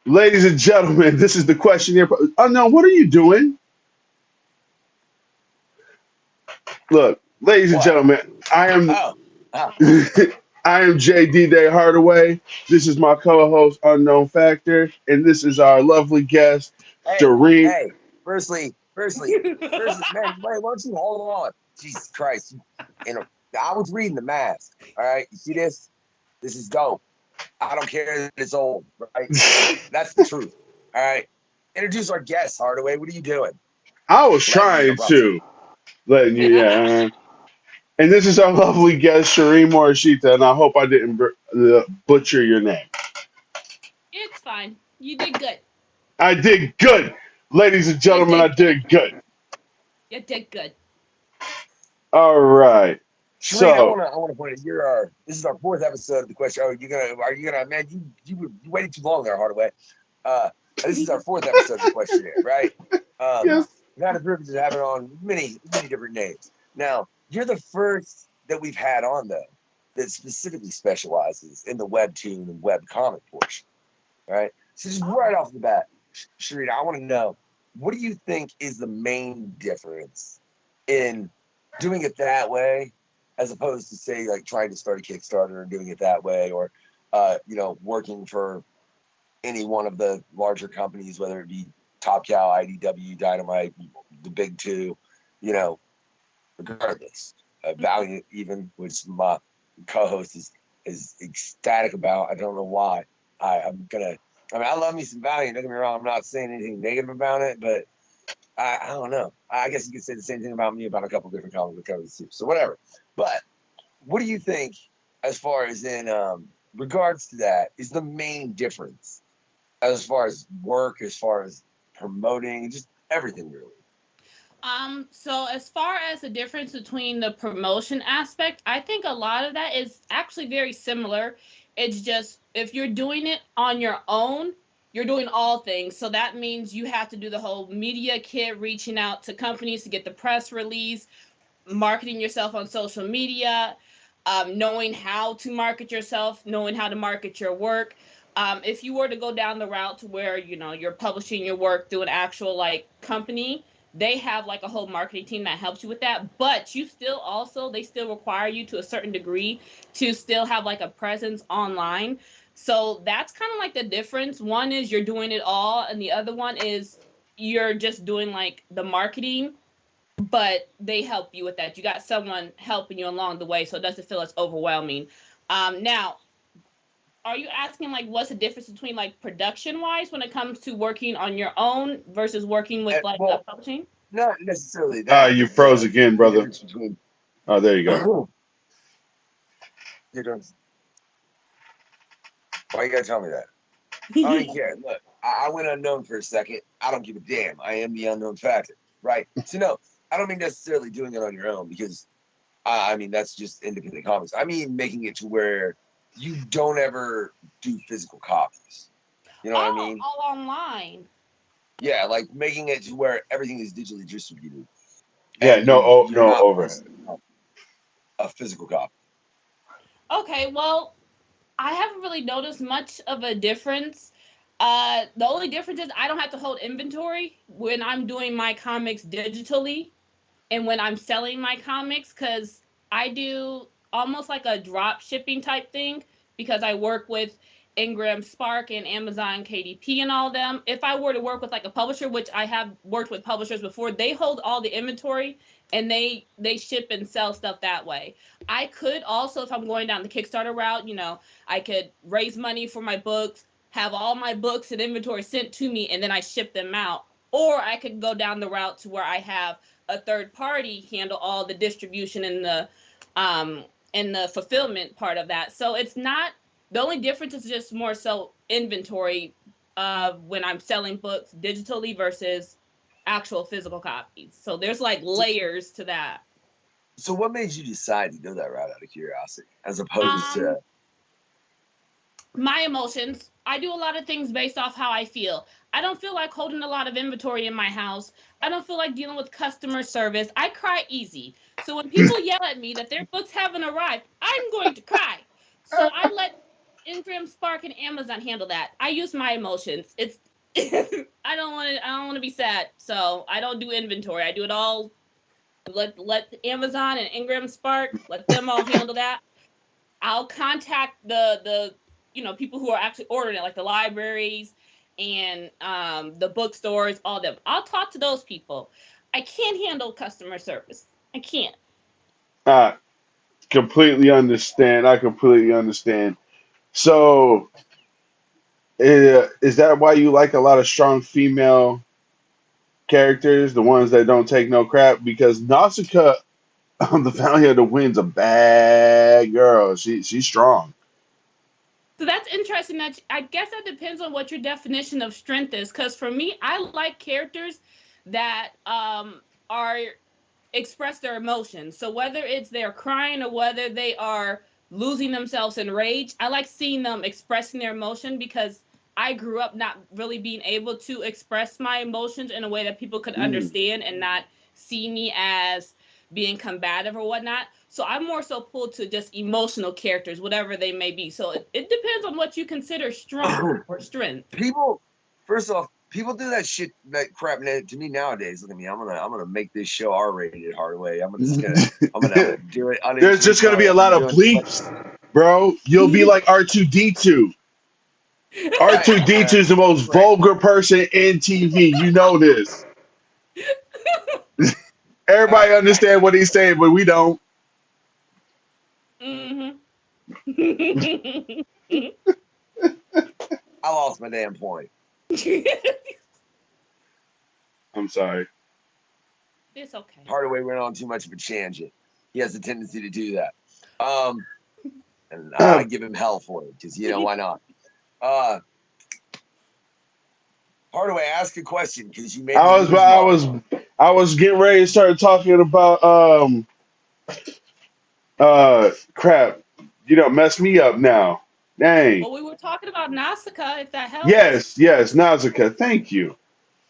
Ladies and gentlemen, this is the questionnaire. Unknown, what are you doing? Look, ladies and What? gentlemen, I am Oh, oh. I am Jay D-Day Hardaway. This is my co-host, Unknown Factor, and this is our lovely guest, Hey, Sharean. hey. Firstly, man, wait, why don't you hold on? Jesus Christ. You know, I was reading the mask. All right. You see this? This is dope. I don't care that it's old, right? That's the truth. All right. Introduce our guest, Hardaway. What are you doing? I was Letting me trying interrupt you. to letting you, yeah. And this is our lovely guest, Sharean Morishita, and I hope I didn't butcher your name. It's fine. You did good. I did good, ladies and You gentlemen. I did good. did good. You did good. All right. Shereen, So I wanna point out this is our fourth episode of the question. Oh, are you gonna man, you waited too long there, Hardaway. This is our fourth episode of the questionnaire, right? yes, We've had the privilege of having on many different names. Now, you're the first that we've had on though that specifically specializes in the webtoon and web comic portion. Right? So just right off the bat, Sharita, I want to know, what do you think is the main difference in doing it that way, as opposed to say like trying to start a Kickstarter and doing it that way, or working for any one of the larger companies, whether it be Top Cow, IDW, Dynamite, the big two, you know, regardless. Valiant, even, which my co-host is ecstatic about. I don't know why. I love me some Valiant. Don't get me wrong. I'm not saying anything negative about it, but I don't know. I guess you could say the same thing about me about a couple different comic book covers too. So whatever. But what do you think, as far as in regards to that, is the main difference as far as work, as far as promoting, just everything really? So as far as the difference between the promotion aspect, I think a lot of that is actually very similar. It's just if you're doing it on your own, you're doing all things. So that means you have to do the whole media kit, reaching out to companies to get the press release, marketing yourself on social media, knowing how to market yourself, knowing how to market your work. If you were to go down the route to where you're publishing your work through an actual like company, they have like a whole marketing team that helps you with that. But you still also they still require you to a certain degree to still have like a presence online. So that's kind of like the difference. One is you're doing it all, and the other one is you're just doing like the marketing, but they help you with that. You got someone helping you along the way, so it doesn't feel as overwhelming. Now, are you asking like what's the difference between like production wise when it comes to working on your own versus working with like a Well, publishing? not necessarily that, you but froze again, the brother. difference between Oh, there you go. you don't, why you gotta tell me that? I don't care. Look, I went unknown for a second. I don't give a damn. I am the unknown factor, right? So no, I don't mean necessarily doing it on your own, because I mean that's just independent comics. I mean making it to where you don't ever do physical copies. You know what I Oh, mean? all online. Yeah, like making it to where everything is digitally distributed, Yeah, and you're no not overhead. posting a physical copy. Okay, well, I haven't really noticed much of a difference. The only difference is I don't have to hold inventory when I'm doing my comics digitally and when I'm selling my comics, because I do almost like a drop shipping type thing because I work with Ingram Spark and Amazon KDP and all them. If I were to work with like a publisher, which I have worked with publishers before, they hold all the inventory and they ship and sell stuff that way. I could also, if I'm going down the Kickstarter route, I could raise money for my books, have all my books and inventory sent to me, and then I ship them out. Or I could go down the route to where I have a third party handle all the distribution um and the fulfillment part of that. So it's not, the only difference is just more so inventory when I'm selling books digitally versus actual physical copies. So there's like So, layers to that. so what made you decide to go that route out of curiosity, as opposed to Um my emotions. I do a lot of things based off how I feel. I don't feel like holding a lot of inventory in my house. I don't feel like dealing with customer service. I cry easy. So when people yell at me that their books haven't arrived, I'm going to cry. So I let Ingram, Spark, and Amazon handle that. I use my emotions. It's I don't want to be sad, so I don't do inventory. I do it all. Let Amazon and Ingram, Spark, let them all handle that. I'll contact the people who are actually ordering it, like the libraries and the bookstores, all them. I'll talk to those people. I can't handle customer service. I can't. I completely understand. I completely understand. So, is that why you like a lot of strong female characters, the ones that don't take no crap? Because Nausicaa, the Valley of the Wind's a bad girl. She's strong. So that's interesting. That I guess that depends on what your definition of strength is. Because for me, I like characters that are express their emotions. So whether it's they're crying or whether they are losing themselves in rage, I like seeing them expressing their emotion because I grew up not really being able to express my emotions in a way that people could Mm. understand and not see me as being combative or whatnot. So I'm more so pulled to just emotional characters, whatever they may be. So it depends on what you consider strong or strength. People, first off, people do that shit, that crap to me nowadays. Look at me, I'm gonna make this show R-rated, Hardaway. I'm gonna do it There's just gonna be unintentionally. a I'm lot of doing bleeps, bro. You'll be like R2D2. right, R2D2 is the most right. vulgar person in TV. You know this. All Everybody right. understand what he's saying, but we don't. Hmm. I lost my damn point. I'm sorry. It's okay. Hardaway went on too much of a tangent. He has a tendency to do that. And I give him hell for it because why not? Hardaway, ask a question because you made me I was lose I mine. was I was getting ready to start talking about crap. You don't mess me up now. Dang. Well, we were talking about Nausicaa, if that helps. Yes, Nausicaa. Thank you.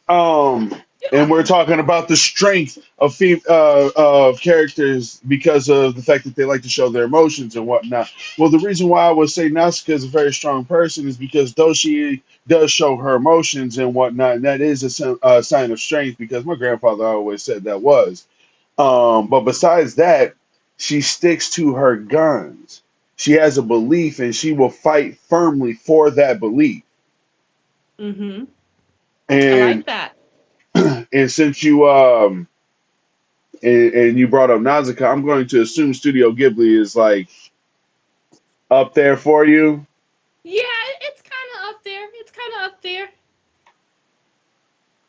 Um, and we're Yeah. talking about the strength of characters because of the fact that they like to show their emotions and whatnot. Well, the reason why I would say Nausicaa is a very strong person is because though she does show her emotions and whatnot, and that is a sign of strength because my grandfather always said that was. But besides that, she sticks to her guns. She has a belief and she will fight firmly for that belief. Mm-hmm. I And like that. and since you and you brought up Nausicaa, I'm going to assume Studio Ghibli is like up there for you. Yeah, it's kind of up there. It's kind of up there.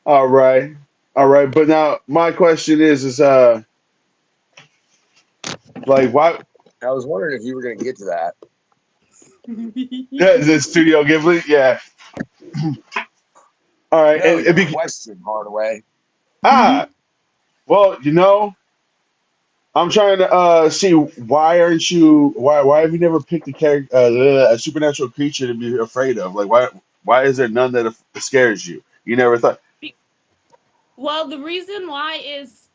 All right, all right. But now my question is like why I was wondering if you were going to get to that. is it Studio Ghibli? Yeah. All right, No, and your be, question, Hardaway. ah well, I'm trying to see why have you never picked a character a supernatural creature to be afraid of? Like why is there none that scares you? You never thought. Well, the reason why is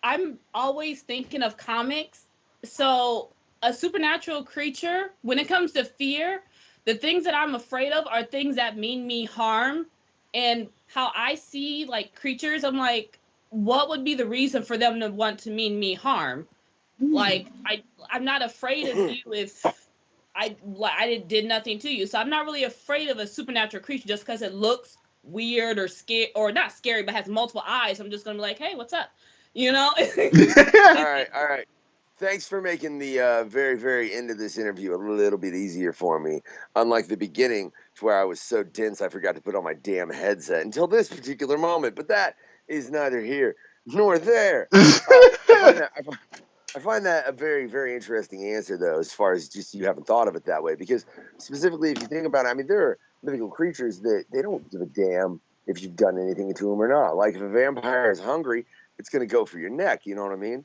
I'm always thinking of comics. So, a supernatural creature, when it comes to fear, the things that I'm afraid of are things that mean me harm. And how I see like creatures, I'm like, what would be the reason for them to want to mean me harm? Like I'm not afraid of you if I did nothing to you. So I'm not really afraid of a supernatural creature just because it looks weird or scary or not scary but has multiple eyes. I'm just gonna be like, hey, what's up? You know? All right, all right. Thanks for making the very, very end of this interview a little bit easier for me. Unlike the beginning, to where I was so dense I forgot to put on my damn headset until this particular moment. But that is neither here nor there. I find that a very, very interesting answer, though, as far as just you haven't thought of it that way. Because specifically, if you think about it, I mean, there are mythical creatures that they don't give a damn if you've done anything to them or not. Like if a vampire is hungry, it's going to go for your neck. You know what I mean?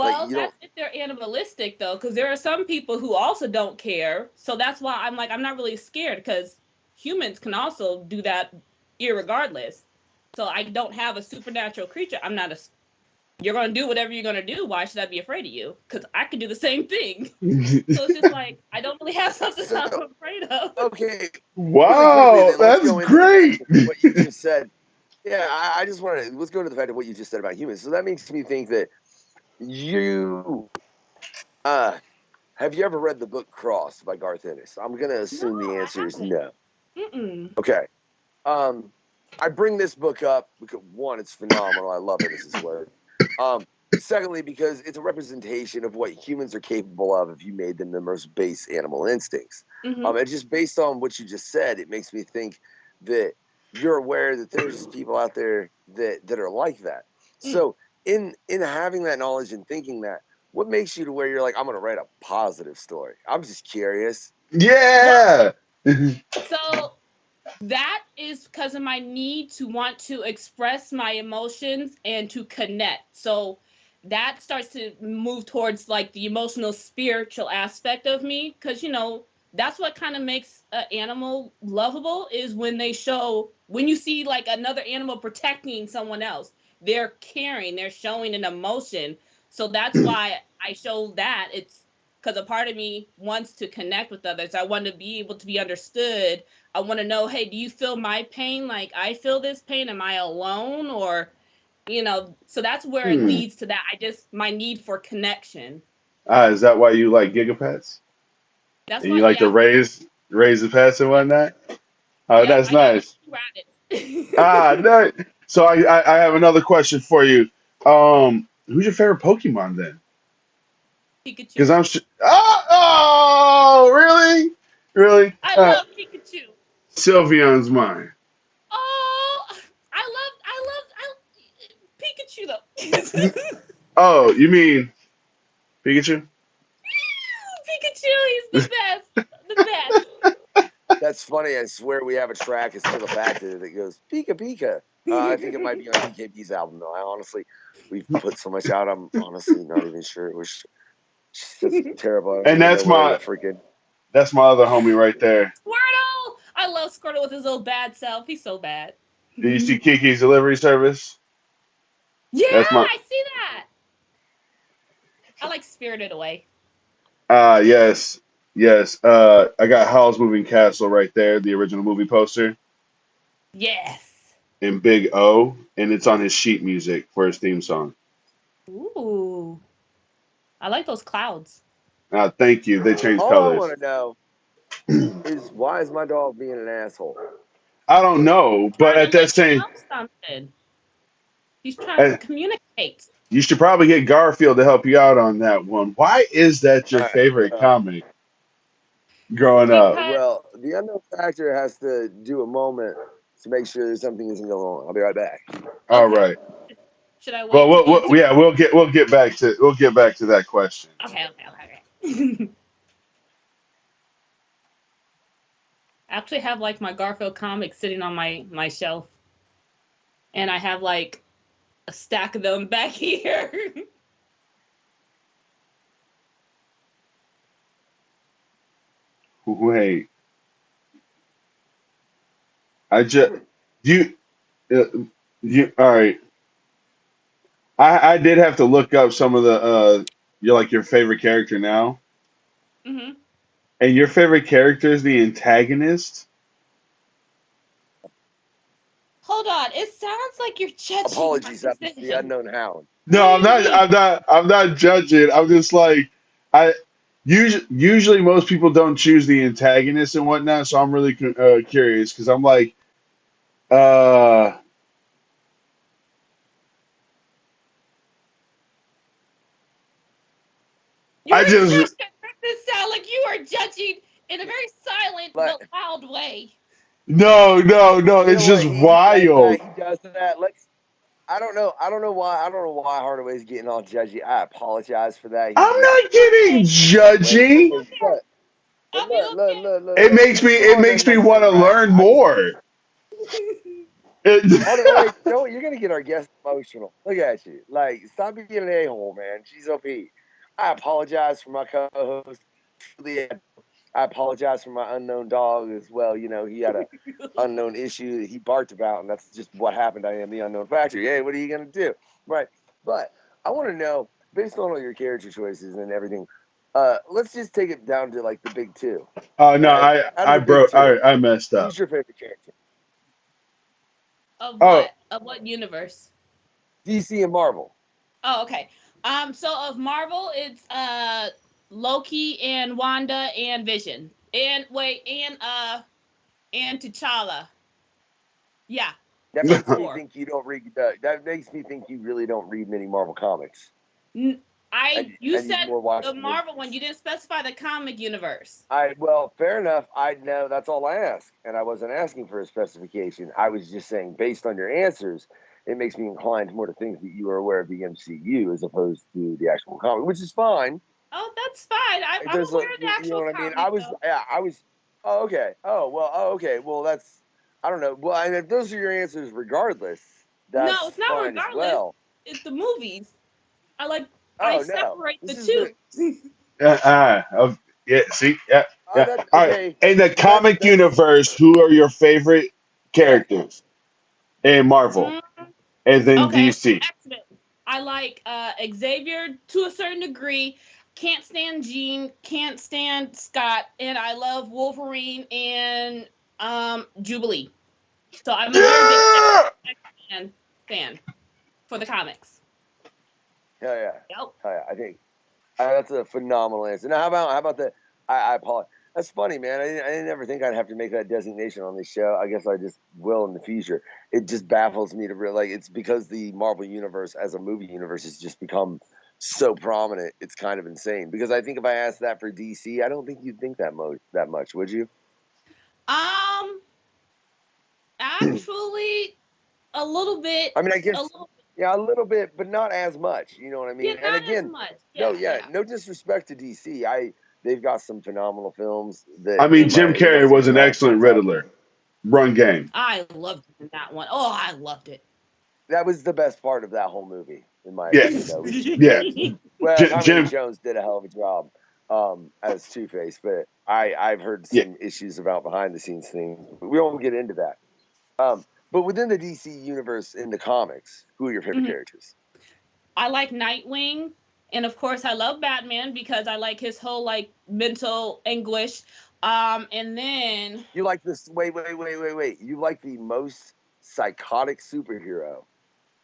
Like Well, you don't. that's if they're animalistic though, because there are some people who also don't care. So that's why I'm like, I'm not really scared because humans can also do that irregardless. So I don't have a supernatural creature. I'm not a you're gonna do whatever you're gonna do. Why should I be afraid of you? Because I could do the same thing. So it's just like I don't really have something I'm afraid of. Okay. Really quickly, Wow, then let's that's go into the great. fact of what you just said. Yeah, I just want to let's go to the fact of what you just said about humans. So that makes me think that you have you ever read the book Cross by Garth Ennis? I'm gonna assume No, the I answer is haven't. no. Mm-mm. Okay. I bring this book up because one, it's phenomenal. I love Ennis's work. Secondly, because it's a representation of what humans are capable of if you made them the most base animal instincts. Mm-hmm. And just based on what you just said, it makes me think that you're aware that there's people out there that are like that. So in having that knowledge and thinking that, what makes you to where you're like, I'm gonna write a positive story? I'm just curious. Yeah. So that is because of my need to want to express my emotions and to connect. So that starts to move towards like the emotional spiritual aspect of me, because that's what kind of makes an animal lovable, is when they show, when you see like another animal protecting someone else, they're caring, they're showing an emotion. So that's why I show that. It's because a part of me wants to connect with others. I want to be able to be understood. I want to know, hey, do you feel my pain like I feel this pain? Am I alone? Or, so that's where it leads to that. My need for connection. Is that why you like gigapets? That's And you why, like to yeah. raise the pets and whatnot? Oh, Yep, that's I got like nice. 2 rabbits. No. So I have another question for you. Who's your favorite Pokemon then? Because Pikachu. I'm sure. Really? Really? I love Pikachu. Sylveon's mine. Oh, I love Pikachu though. Oh, you mean Pikachu? Pikachu, he's the best. The best. That's funny. I swear we have a track. It's still a fact that goes Pika Pika. I think it might be on DKB's album though. We've put so much out. I'm honestly not even sure it was just terrible. I don't And even know where the freaking. that's my other homie right there. Squirtle! I love Squirtle with his little bad self. He's so bad. Do you see Kiki's delivery service? Yeah, That's my I see that. I like Spirited Away. yes. Yes. I got Howl's Moving Castle right there, the original movie poster, Yes. in big O, and it's on his sheet music for his theme song. Ooh. I like those clouds. Thank you. They changed All I colors. want to know is why is my dog being an asshole? I don't know, but Trying at to that let you same, know something. He's trying to uh, communicate. you should probably get Garfield to help you out on that one. Why is that All your right. favorite comic growing up? Because Well, the unknown factor has to do a moment to make sure something isn't going on. I'll be right back. All okay. right. Should I Well, wait to answer? yeah, we'll get back to that question. Okay. I actually have like my Garfield comics sitting on my shelf, and I have like a stack of them back here. Wait, I just you uh, you all right. I did have to look up some of the your favorite character now, hmm and your favorite character is the antagonist. Hold on. It sounds like you're judging my Apologies, that was the decision. unknown hound. What No, do I'm you not. mean? I'm not judging. I'm just like I. Usually, most people don't choose the antagonist and whatnot. So I'm really curious because I'm like, uh, Your I just expression makes it sound like you are judging in a very silent But but loud way. no. you know It's what? just He does that. wild. He does that. Let's. I don't know. I don't know why. I don't know why Hardaway's getting all judgy. I apologize for that. He I'm just not getting Okay. wait. judgy. Okay, but I'll be okay. It look. makes me You are the it makes me next want in to line. learn I just more. Hardaway. No, you're gonna get our guest emotional. Look at you. Like, stop being an a-hole, man. She's OP. I apologize for my co-host. Truly, I apologize for my unknown dog as well. You know, he had a unknown issue that he barked about, and that's just what happened. I am the unknown factor. Hey, what are you gonna do? Right. But I want to know, based on all your character choices and everything, let's just take it down to like the big two. No, Right? Out of I the big broke. two, I messed up. who's your favorite character? Of Oh, what? Of what universe? DC and Marvel. Oh, okay. So of Marvel, it's Loki and Wanda and Vision. And wait, and T'Challa. Yeah, That those makes me four. think you don't read. That makes me think you really don't read many Marvel comics. You And you said more watch the the Marvel movies. one. You didn't specify the comic universe. Well, fair enough. I know that's all I ask, and I wasn't asking for a specification. I was just saying, based on your answers, it makes me inclined more to think that you are aware of the MCU as opposed to the actual comic, which is fine. Oh, that's fine. I'm There's aware of the you know actual what I mean. comic though. I was. Oh, okay. Oh, okay. Well, that's. I don't know. Well, and if those are your answers, regardless, No, that's it's not fine as regardless. well. It's the movies. I Oh no, separate the this is two. yeah. See, yeah, yeah. that All right. okay. In the Well, comic that's universe, who are your favorite yeah. characters in Marvel, Mm, and then okay, DC? X-Men. I like Xavier to a certain degree. Can't stand Jean. Can't stand Scott. And I love Wolverine and Jubilee. So I'm a very big Yeah! X-Men fan for the comics. Hell yeah. Yep. Hell yeah. I think that's a phenomenal answer. Now, how about the? I apologize. That's funny, man. I didn't ever think I'd have to make that designation on this show. I guess I just will in the future. It just baffles me to realize it's because the Marvel universe as a movie universe has just become so prominent. It's kind of insane. Because I think if I asked that for DC, I don't think you'd think that much, would you? Actually, a little bit. I mean, I A guess little. yeah, a little bit, but not as much. You know what I mean? Yeah, And not as again, much. no, Yeah. no disrespect to DC. They've got some phenomenal films I that mean, Jim in my Carrey was an cinema excellent Riddler. Run game. I loved that one. Oh, I loved it. that was the best part of that whole movie, in my Yeah, opinion. Though, yeah. well, Tommy Lee Jim. Jones did a hell of a job as Two Face, but I've heard Yeah. some issues about behind the scenes things. We won't get into that. But within the DC universe in the comics, who are your favorite characters? I like Nightwing, and of course I love Batman because I like his whole mental anguish. And then You like this? Wait. You like the most psychotic superhero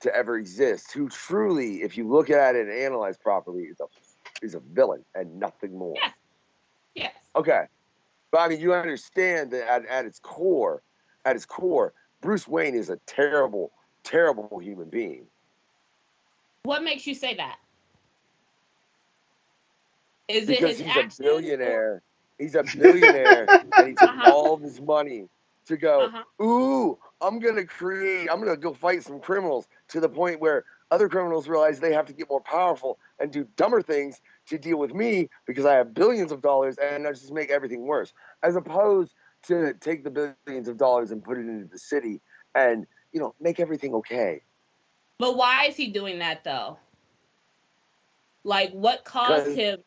to ever exist, who truly, if you look at it and analyze properly, is a villain and nothing more. yes. Okay, but I mean, you understand that at its core, Bruce Wayne is a terrible, terrible human being. What makes you say that? Is it Because his he's a actions? billionaire. He's a billionaire, and he took all of his money to go. Ooh, I'm gonna go fight some criminals, to the point where other criminals realize they have to get more powerful and do dumber things to deal with me because I have billions of dollars, and I just make everything worse. As opposed to take the billions of dollars and put it into the city and make everything okay. But why is he doing that though? Like, what caused him?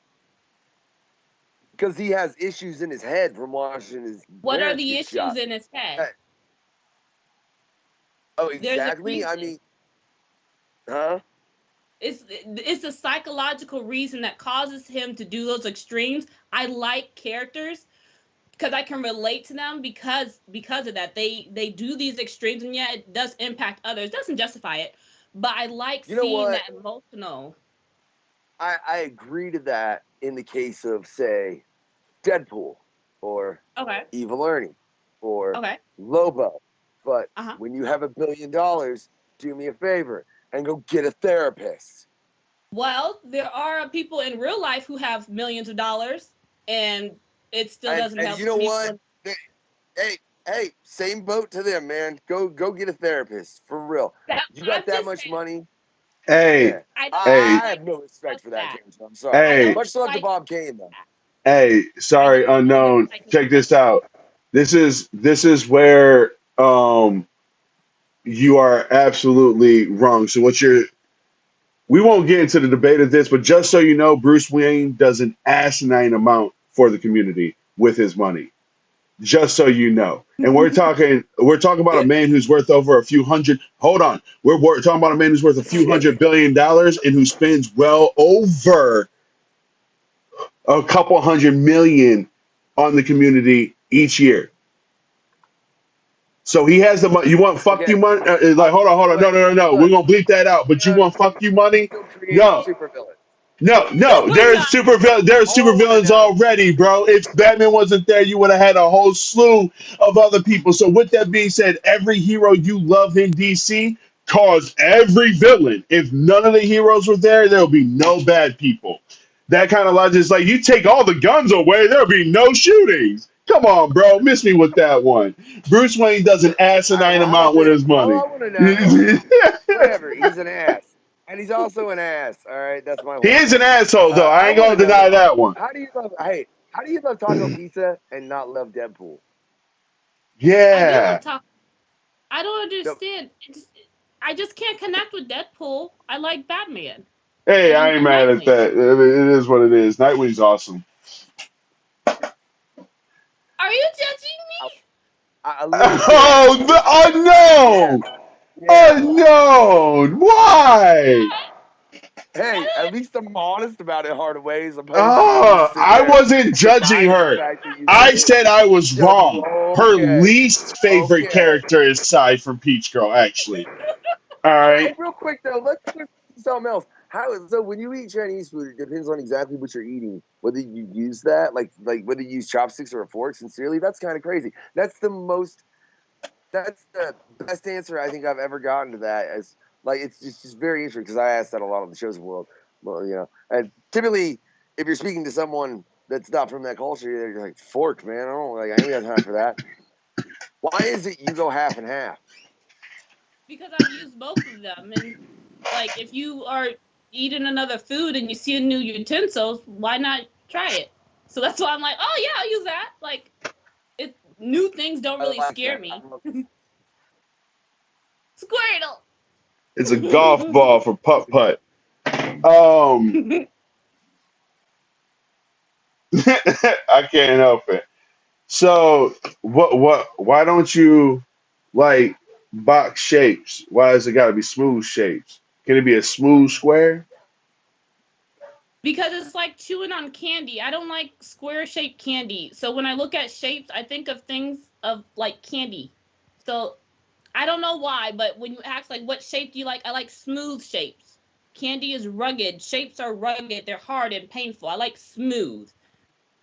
Because he has issues in his head from watching his. What are the issues in his head? Oh, exactly. I mean, huh? It's a psychological reason that causes him to do those extremes. I like characters because I can relate to them because of that. They do these extremes, and yeah, it does impact others. It doesn't justify it, but I like seeing that emotional. I agree to that in the case of, say, Deadpool or Evil Ernie or Lobo. But when you have $1 billion, do me a favor and go get a therapist. Well, there are people in real life who have millions of dollars, and it still doesn't help. You know what? Hey, same boat to them, man. Go get a therapist for real. You got that much money. Hey, I have no respect for that. I'm sorry. Hey, much love to Bob Kane, though. Hey, sorry, unknown. Check this out. This is where you are absolutely wrong. So we won't get into the debate of this, but just so you know, Bruce Wayne does an asinine amount for the community with his money. Just so you know. And we're talking about a man who's worth over a few hundred. Hold on, we're talking about a man who's worth a few $100 billion and who spends well over a couple hundred million on the community each year. So he has the money. You want fuck Okay. you money? Like, hold on. No. We're Look, gonna bleep that out. But you want fuck you money? still creating No. supervillains. No, We're not. there's All I super want to villains know. already, bro. If Batman wasn't there, you would have had a whole slew of other people. So with that being said, every hero you love in DC caused every villain. If none of the heroes were there, there'll be no bad people. That kind of logic is like you take all the guns away, there'll be no shootings. Come on, bro, miss me with that one. Bruce Wayne does an All right, asinine well, how about amount with this? his All money. I want to know, He whatever, he's an ass. And he's also an ass. All right, that's my one is an thing. asshole, though. I I ain't want gonna to know deny though, that one. how do you love taco pizza and not love Deadpool? I do love Yeah. talk. I don't No, understand. I just can't connect with Deadpool. I like Batman Hey, I ain't and mad at Nightwing. that. I mean, it is what it is. Nightwing's awesome. Are you judging a, me? a little bit. Oh, Yeah, unknown! yeah. Unknown! Why? Hey, at least I'm honest about it, Hardaway, as opposed to you Oh, sitting I there wasn't judging denying the her. fact that you I did it. said I was So, wrong. Her okay, least favorite okay. character is Sai from Peach Girl, actually. All right. Hey, real quick though, let's switch to something else. How so when you eat Chinese food, it depends on exactly what you're eating. Whether you use that, like whether you use chopsticks or a fork. Sincerely, that's kind of crazy. That's the best answer I think I've ever gotten to that. As like it's just very interesting because I ask that a lot on the shows world. Well, and typically if you're speaking to someone that's not from that culture, you're like fork, man. I ain't got time for that. Why is it you go half and half? Because I've used both of them, and like if you are eating another food and you see a new utensil, why not try it? So that's why I'm like, oh yeah, I'll use that. Like new things don't I really like scare that. me. Squirtle. It's a golf ball for putt putt. Um, I can't help it. So, why don't you like box shapes? Why does it got to be smooth shapes? Can it be a smooth square? Because it's like chewing on candy. I don't like square shaped candy. So when I look at shapes, I think of things of like candy. So I don't know why, but when you ask like what shape do you like, I like smooth shapes. Candy is rugged. Shapes are rugged. They're hard and painful. I like smooth.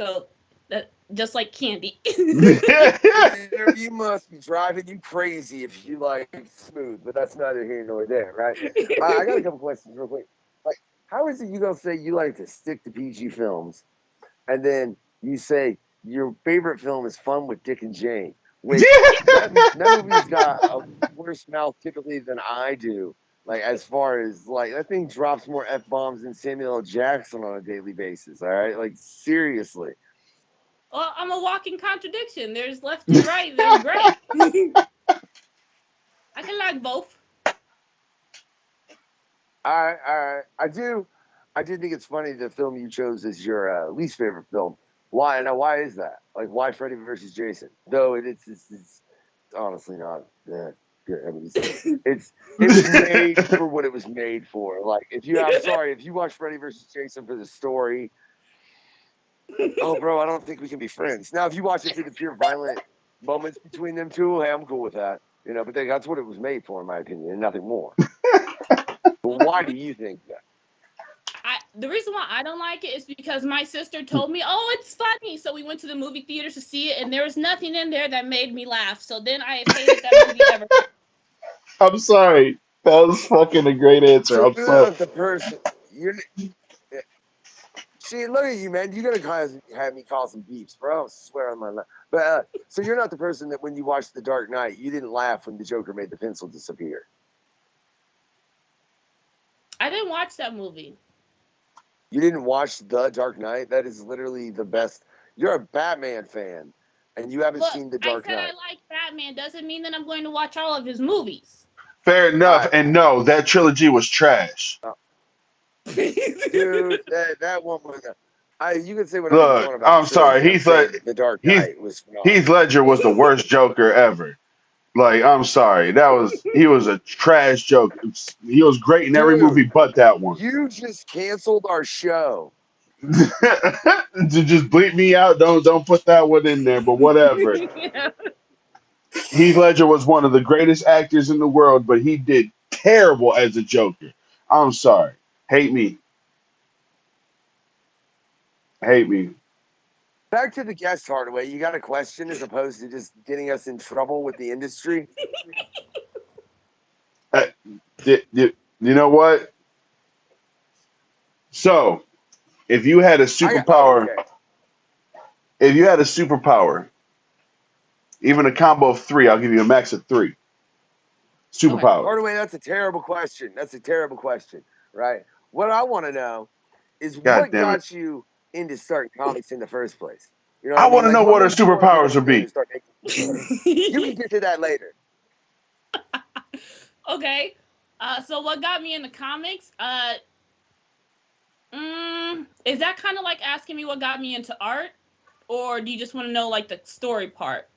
So that just like candy. You must be driving you crazy if you like smooth, but that's neither here nor there, right? I got a couple questions real quick. Like, how is it you gonna say you like to stick to PG films, and then you say your favorite film is Fun with Dick and Jane, which that movie's got a worse mouth typically than I do. Like as far as like that thing drops more f bombs than Samuel L. Jackson on a daily basis. All right, like seriously. Well, I'm a walking contradiction. There's left and right. There's gray. I can like both. All right. I do think it's funny the film you chose as your least favorite film. Why? Now, why is that? Like, why Freddy versus Jason? Though it's honestly not that good. I mean, it's made for what it was made for. Like, I'm sorry, if you watch Freddy versus Jason for the story, oh, bro, I don't think we can be friends. Now, if you watch it for the pure violent moments between them two, hey, I'm cool with that. But that's what it was made for, in my opinion, and nothing more. But why do you think that? The reason why I don't like it is because my sister told me, "Oh, it's funny." So we went to the movie theaters to see it, and there was nothing in there that made me laugh. So then I hated that movie ever. I'm sorry. That was fucking a great answer. So I'm you're sorry. not the person. You're See, look at you, man. You're gonna have me call some beeps, bro. I swear on my life. But so you're not the person that when you watched The Dark Knight, you didn't laugh when the Joker made the pencil disappear. I didn't watch that movie. You didn't watch The Dark Knight. That is literally the best. You're a Batman fan, and you haven't Look, seen The I Dark said I Knight. like Batman. Doesn't mean that I'm going to watch all of his movies. Fair All enough. right, And no, that trilogy was trash. dude. That one was. You can say whatever you want Look, about the I'm trilogy. sorry. I'm saying The Dark Heath Knight was phenomenal. Heath Ledger was the worst Joker ever. Like, I'm sorry. He was a trash Joker. He was great in every movie Dude, but that one. you just canceled our show. To just bleep me out, don't put that one in there, but whatever. Heath Ledger was one of the greatest actors in the world, but he did terrible as a Joker. I'm sorry. Hate me. Hate me. Back to the guest, Hardaway. You got a question as opposed to just getting us in trouble with the industry? Uh, you know what? So, if you had a superpower, Okay. if you had a superpower, even a combo of three, I'll give you a max of three Okay. superpowers. Hardaway, that's a terrible question. That's a terrible question, right? What I want to know is God what damn it. got you into starting comics in the first place? You know what I I mean? want to Like, know what what our made you want to get superpowers up in would there and be. start making stories? You can get to that later. Okay. So what got me into comics? Is that kind of like asking me what got me into art, or do you just want to know like the story part?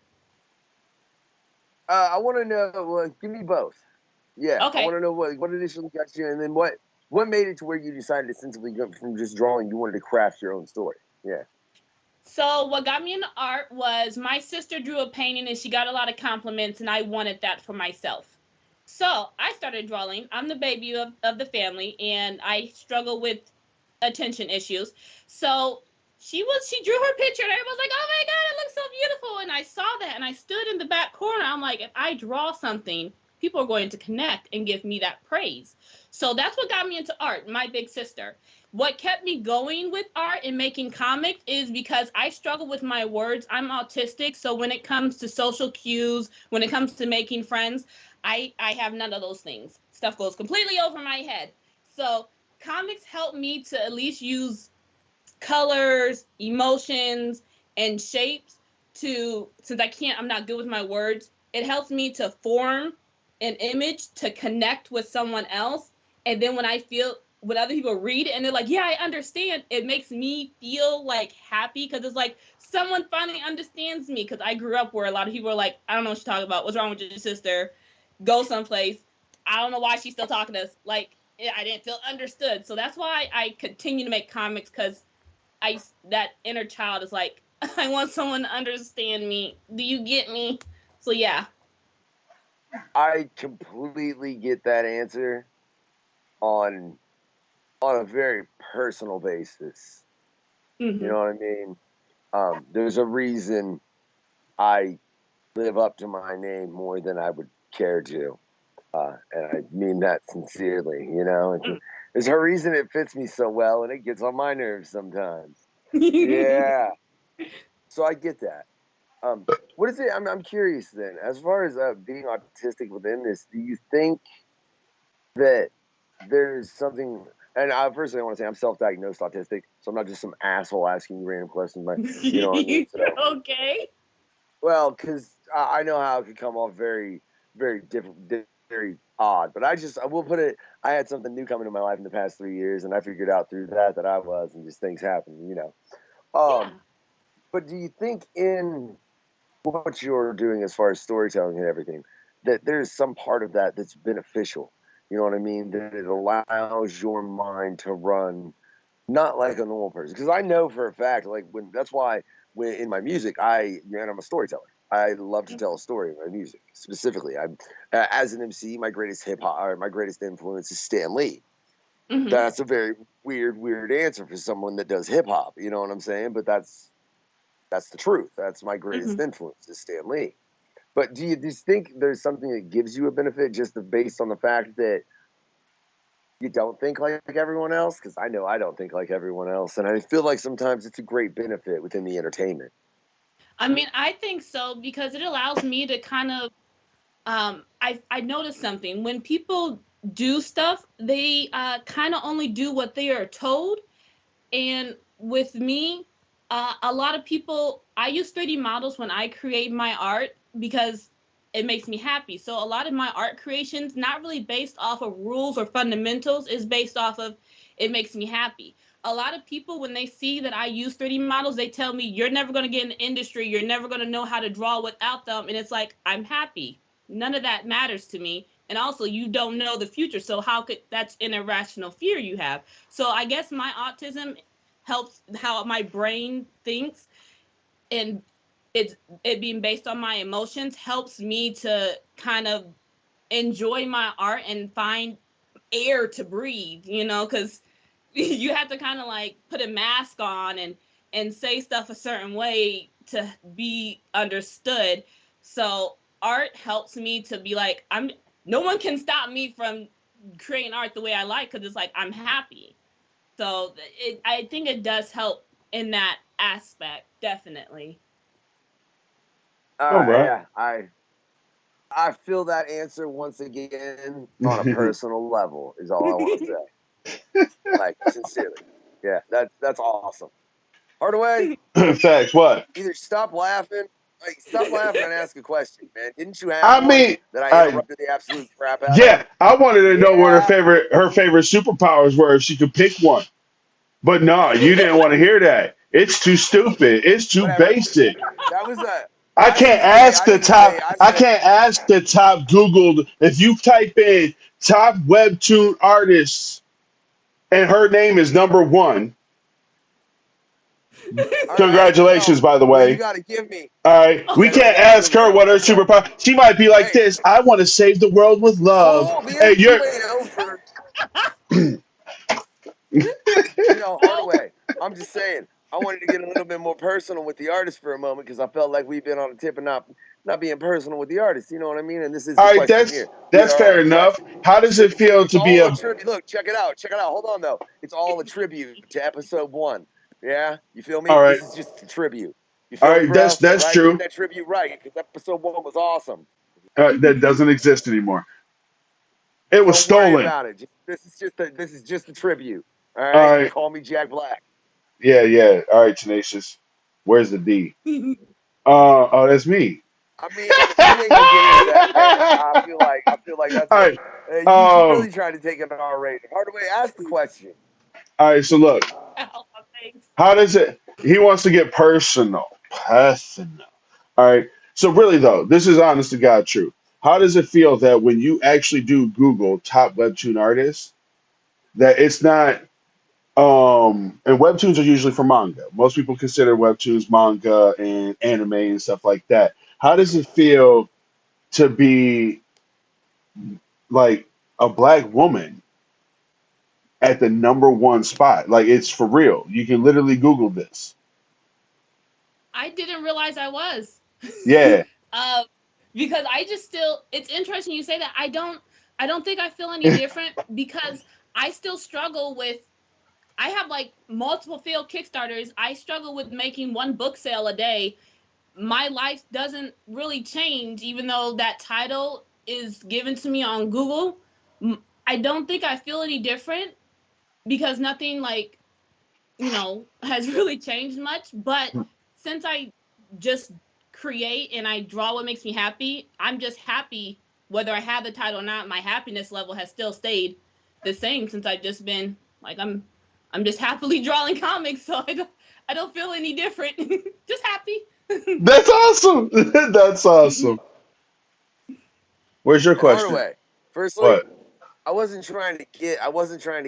I want to know. Well, give me both. Yeah, I Okay. want to know what initially got you, and then what made it to where you decided to sensibly go from just drawing. You wanted to craft your own story. Yeah. So what got me into art was my sister drew a painting and she got a lot of compliments, and I wanted that for myself. So I started drawing. I'm the baby of the family, and I struggle with attention issues. So she drew her picture, and everyone was like, "Oh my god, it looks so beautiful!" And I saw that, and I stood in the back corner. I'm like, if I draw something, people are going to connect and give me that praise. So that's what got me into art. My big sister. What kept me going with art and making comics is because I struggle with my words. I'm autistic, so when it comes to social cues, when it comes to making friends, I have none of those things. Stuff goes completely over my head. So comics help me to at least use colors, emotions, and shapes to, since I'm not good with my words, it helps me to form an image to connect with someone else. And then when other people read it and they're like, yeah, I understand, it makes me feel like happy because it's like someone finally understands me. Because I grew up where a lot of people are like, I don't know what you're talking about. What's wrong with your sister? Go someplace. I don't know why she's still talking to us. Like, I didn't feel understood. So that's why I continue to make comics, because that inner child is like, I want someone to understand me. Do you get me? So yeah. I completely get that answer on a very personal basis. You Mm-hmm. know what I mean? There's a reason I live up to my name more than I would care to. And I mean that sincerely, you know. There's a reason it fits me so well, and it gets on my nerves sometimes. Yeah, so I get that. What is it? I'm curious then. As far as being autistic within this, do you think that there's something? And first, I want to say I'm self-diagnosed autistic, so I'm not just some asshole asking you random questions. But you know what I mean. So, Okay. well, because I know how it could come off very, very different, very odd. But I will put it. I had something new come into my life in the past 3 years, and I figured out through that I was, and just things happen, you know. Yeah. But do you think in what you're doing as far as storytelling and everything, that there's some part of that that's beneficial? You know what I mean? That it allows your mind to run not like a normal person. Because I know for a fact, like that's why when in my music, I'm a storyteller. I love to tell a story in my music. Specifically, I'm as an MC, my greatest hip hop or my greatest influence is Stan Lee. Mm-hmm. That's a very weird answer for someone that does hip hop. You know what I'm saying? But that's the truth. That's my Mm-hmm. greatest influence is Stan Lee. But do you think there's something that gives you a benefit just based on the fact that you don't think like everyone else? Because I know I don't think like everyone else, and I feel like sometimes it's a great benefit within the entertainment. I mean, I think so because it allows me to kind of I noticed something. When people do stuff, they kind of only do what they are told. And with me, a lot of people, I use 3D models when I create my art because it makes me happy. So a lot of my art creations, not really based off of rules or fundamentals, is based off of it makes me happy. a lot of people, when they see that I use 3D models, they tell me, you're never going to get in the industry. You're never going to know how to draw without them. And it's like, I'm happy. None of that matters to me. And also, you don't know the future. So how could, that's an irrational fear you have. So I guess my autism helps how my brain thinks, and it being based on my emotions helps me to kind of enjoy my art and find air to breathe, you know, because you have to kind of like put a mask on and say stuff a certain way to be understood. So art helps me to be like, no one can stop me from creating art the way I like, because it's like I'm happy. So I think it does help in that aspect, definitely. All right. Yeah, I feel that answer once again on a personal level is all I want to say. Like, sincerely. Yeah, that's awesome. Hardaway, Facts. What? either stop laughing, and ask a question, man. Didn't you have I one mean, that I interrupted the absolute crap out yeah, of? I wanted to know what Yeah. her favorite superpowers were if she could pick one. But no, you didn't want to hear that. It's too stupid. It's too Whatever. basic. That was a. I can't ask the top. I can't ask the top Googled. If you type in top webtoon artists and her name is number one. Congratulations, by the Well, you way. got to give me. All right, we can't ask her what her superpower. She might be like this. I want to save the world with love. Oh, the Hey, you're. Hardaway. I'm just saying. I wanted to get a little bit more personal with the artist for a moment because I felt like we've been on the tip of not being personal with the artist. You know what I mean? And this is All the right, questionnaire. that's fair enough. How does it feel to be a? Tribute? Look, check it out. Hold on though. It's all a tribute to episode 1. Yeah, you feel me? All right. This is just a tribute. You All feel right, me, bro? that's true. Get that tribute right because episode 1 was awesome. That doesn't exist anymore. It was Don't worry stolen. about it. This is just a tribute. All right? All right. Call me Jack Black. Yeah. All right, Tenacious. Where's the D? Oh, that's me. I mean, you ain't gonna get into that, man. I feel like that's All right. you really trying to take an R rating. Hardaway, ask the question. All right. So look, how does it? He wants to get personal. Personal. All right. So really though, this is honest to God true. How does it feel that when you actually do Google top webtoon artists, that it's not and webtoons are usually for manga. Most people consider webtoons manga and anime and stuff like that. How does it feel to be like a black woman at the number one spot? Like it's for real. You can literally Google this. I didn't realize I was. Yeah. Because I just still, it's interesting you say that. I don't think I feel any different because I still struggle with, I have like multiple failed Kickstarters. I struggle with making one book sale a day. My life doesn't really change, even though that title is given to me on Google. I don't think I feel any different because nothing like, has really changed much. But since I just create and I draw what makes me happy, I'm just happy whether I have the title or not. My happiness level has still stayed the same since I've just been like, I'm just happily drawing comics, so I don't feel any different. Just happy. That's awesome. That's awesome. Where's your question? Hardaway, firstly, What? I wasn't trying to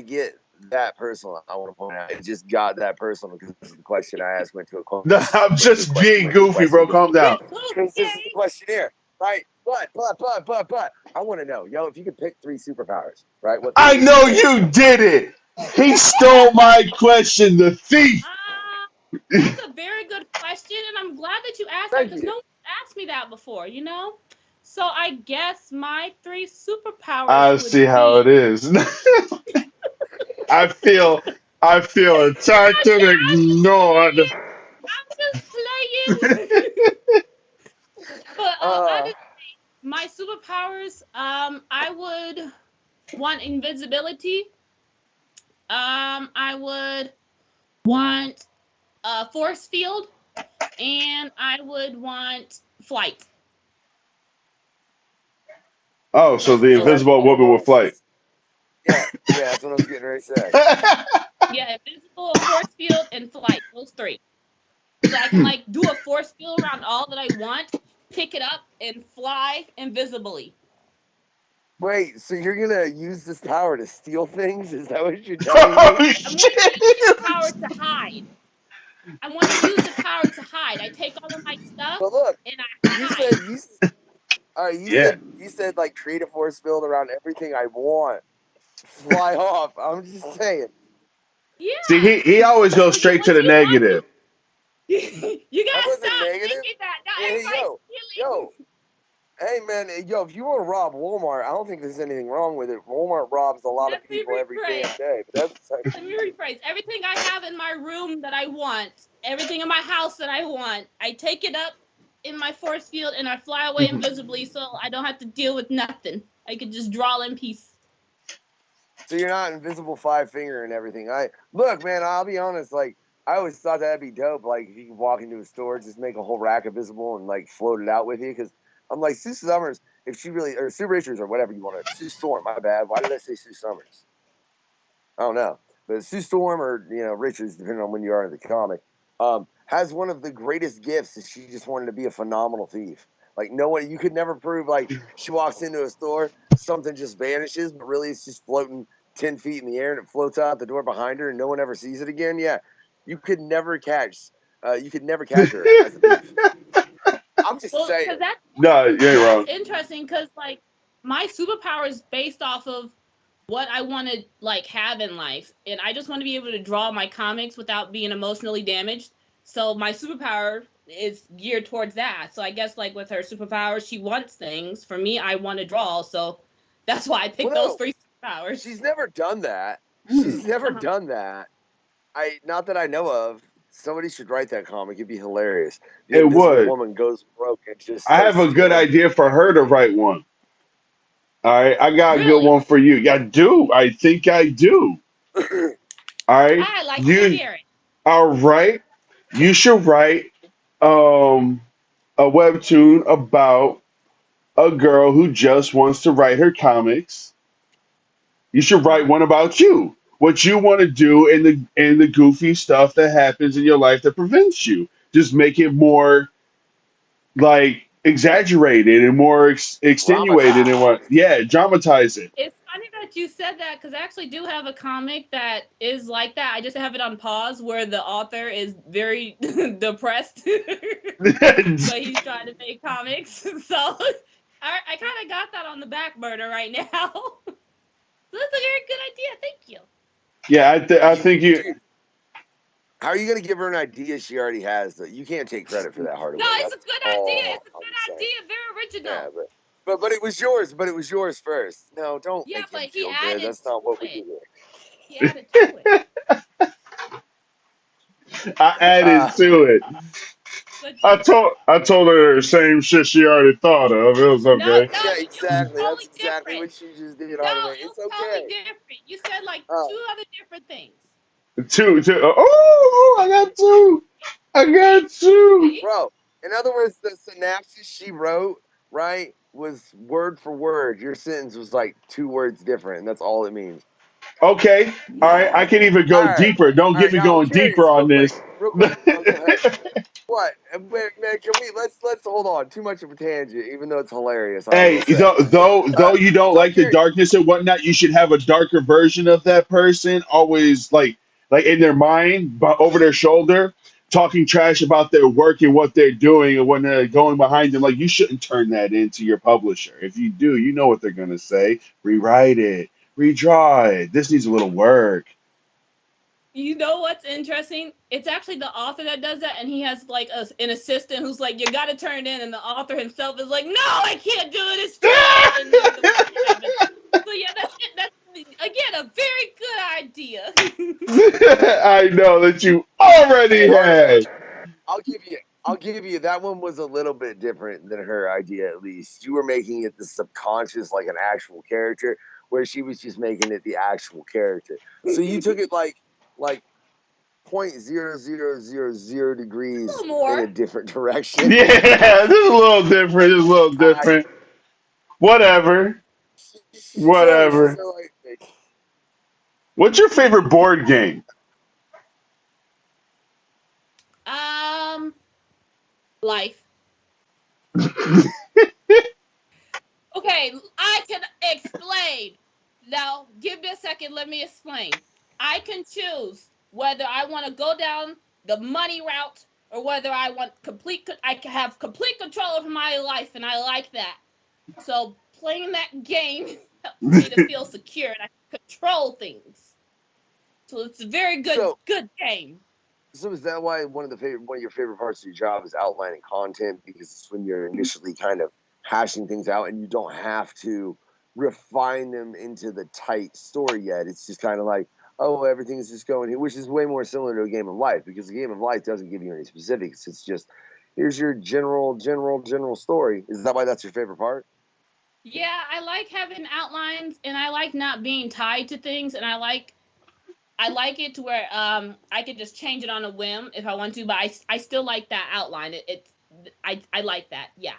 get that personal. I want to point out it just got that personal because this is the question I asked went to a question. No, I'm just being goofy, bro. Calm down. Because this is the questionnaire, right? But I want to know, if you could pick 3 superpowers, right? What I know you did it. He stole my question, the thief. That's a very good question, and I'm glad that you asked that because no one asked me that before, So I guess my 3 superpowers. I see how it is. I feel attacked and ignored. I'm just playing. But honestly, my superpowers, I would want invisibility. I would want a force field, and I would want flight. Oh, so the invisible woman with flight. Yeah, that's what I was getting ready to say. Yeah, invisible, force field, and flight. Those three. So I can like do a force field around all that I want, pick it up, and fly invisibly. Wait, so you're gonna use this power to steal things? Is that what you're telling Oh, me? I'm going to use this shit. power to hide. I want to use the power to hide. I take all of my stuff But look, and I you hide. said you all right, Yeah. you said like create a force field around everything I want. Fly off. I'm just saying. See, Yeah. he always goes So you straight to once the you want negative. you That gotta wasn't stop negative. thinking that. Not Hey, everybody's yo. stealing. Hey man, yo, if you want to rob Walmart, I don't think there's anything wrong with it. Walmart robs a lot of Let me people every damn rephrase. day, but that's like, Let me rephrase. Everything I have in my room that I want, everything in my house that I want, I take it up in my force field and I fly away invisibly so I don't have to deal with nothing. I could just draw in peace. so you're not invisible five finger and everything. I look, man. I'll be honest. Like I always thought that'd be dope. Like if you could walk into a store, just make a whole rack invisible and like float it out with you. Because I'm like Sue Summers, if she really or Sue Richards or whatever you want to. Sue Storm. My bad. Why did I say Sue Summers? I don't know. But Sue Storm or Richards, depending on when you are in the comic, has one of the greatest gifts. Is she just wanted to be a phenomenal thief. Like no one, you could never prove. Like she walks into a store, something just vanishes, but really it's just floating 10 feet in the air and it floats out the door behind her, and no one ever sees it again. Yeah, you could never catch. You could never catch her as a thief. I'm just Well, saying. because that's No, you ain't wrong. interesting. Because like my superpower is based off of what I want to like have in life, and I just want to be able to draw my comics without being emotionally damaged. So my superpower is geared towards that. So I guess like with her superpowers, she wants things. For me, I want to draw, so that's why I picked those Well, three superpowers. she's never done that. She's never done that. I not that I know of. Somebody should write that comic. It'd be hilarious. The It Invisible would. Woman goes broke and just I have starts a good stealing. idea for her to write one. All right, I got a good Really, one for you. Yeah, I do. I think I do. All right, I like to you. hear it. All right, you should write um a webtoon about a girl who just wants to write her comics. You should write Uh-huh. one about you. What you want to do and the goofy stuff that happens in your life that prevents you. Just make it more like exaggerated and more extenuated and what? Dramatized. Yeah, dramatize it. It's funny that you said that because I actually do have a comic that is like that. I just have it on pause where the author is very depressed, but he's trying to make comics. So I kind of got that on the back burner right now. So that's a very good idea. Thank you. Yeah, I think you. Dude, how are you going to give her an idea she already has? Though you can't take credit for that, No, Hardaway. it's That's a good idea. all It's a I'm good saying. idea. Very Yeah, original. but it was yours. But it was yours first. No, don't Yeah, make but him he feel good. added That's not to what we do it. here. He added to it. I added Uh, to it. Good job. I told her the same shit she already thought of. It was No, okay. no, yeah, it was exactly. That's totally exactly different. what she just did, No, Hardaway. it It's was totally okay. different. You said like Uh, two other different things. Two. Oh, I got two. I See? got two. See? bro. In other words, the synopsis she wrote, right, was word for word. Your sentence was like 2 words different, and that's all it means. Okay. All right. I can even All go right, deeper. Don't all get right. me Now I'm going deeper curious, on this. real quick. Oh, go ahead. What? Man, can we let's hold on. Too much of a tangent, even though it's hilarious. I will Hey, say. though you don't So I'm like the curious. darkness and whatnot, you should have a darker version of that person always like in their mind, but over their shoulder, talking trash about their work and what they're doing and when they're going behind them. Like you shouldn't turn that into your publisher. If you do, you know what they're gonna say. Rewrite it, redraw it. This needs a little work. You know what's interesting? It's actually the author that does that, and he has like an assistant who's like, "You got to turn it in," and the author himself is like, "No, I can't do it. It's too late," and then the work happens. So yeah, that's it. That's again a very good idea. I know that you Hey, already Hardaway, had. I'll give you that one was a little bit different than her idea. At least you were making it the subconscious, like an actual character, where she was just making it the actual character. So you took it like 0.0000 degrees A little in a more. different direction. Yeah, this is a little different. It's a little I different. Whatever. she's so Whatever. like What's your favorite board game? Life. Okay, I can explain. Now, give me a second. Let me explain. I can choose whether I want to go down the money route or whether I want complete. I can have complete control over my life, and I like that. So playing that game helps me to feel secure, and I can control things. So it's a very good game. So is that why one of your favorite parts of your job is outlining content, because it's when you're initially kind of hashing things out and you don't have to refine them into the tight story yet. It's just kind of like, oh, everything is just going here, which is way more similar to a game of life, because a game of life doesn't give you any specifics. It's just, here's your general story. Is that why that's your favorite part? Yeah, I like having outlines, and I like not being tied to things, and I like it to where I could just change it on a whim if I want to, but I still like that outline. I like that. Yeah.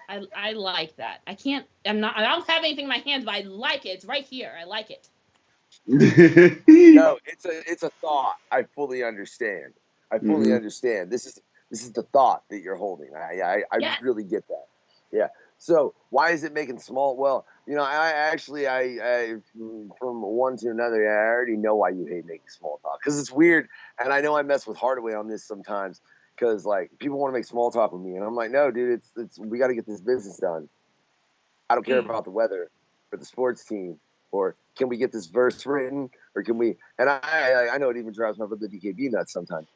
I like that. I don't have anything in my hands, but I like it. It's right here. I like it. No, it's a thought. I fully understand. Understand. This is the thought that you're holding. I Yes. really get that. Yeah. So why is it making small? Well, I from one to another, I already know why you hate making small talk, because it's weird, and I know I mess with Hardaway on this sometimes, because like people want to make small talk with me, and I'm like, no, dude, it's we got to get this business done. I don't care about the weather or the sports team, or can we get this verse written, or can we? And I know it even drives my brother DKB nuts sometimes.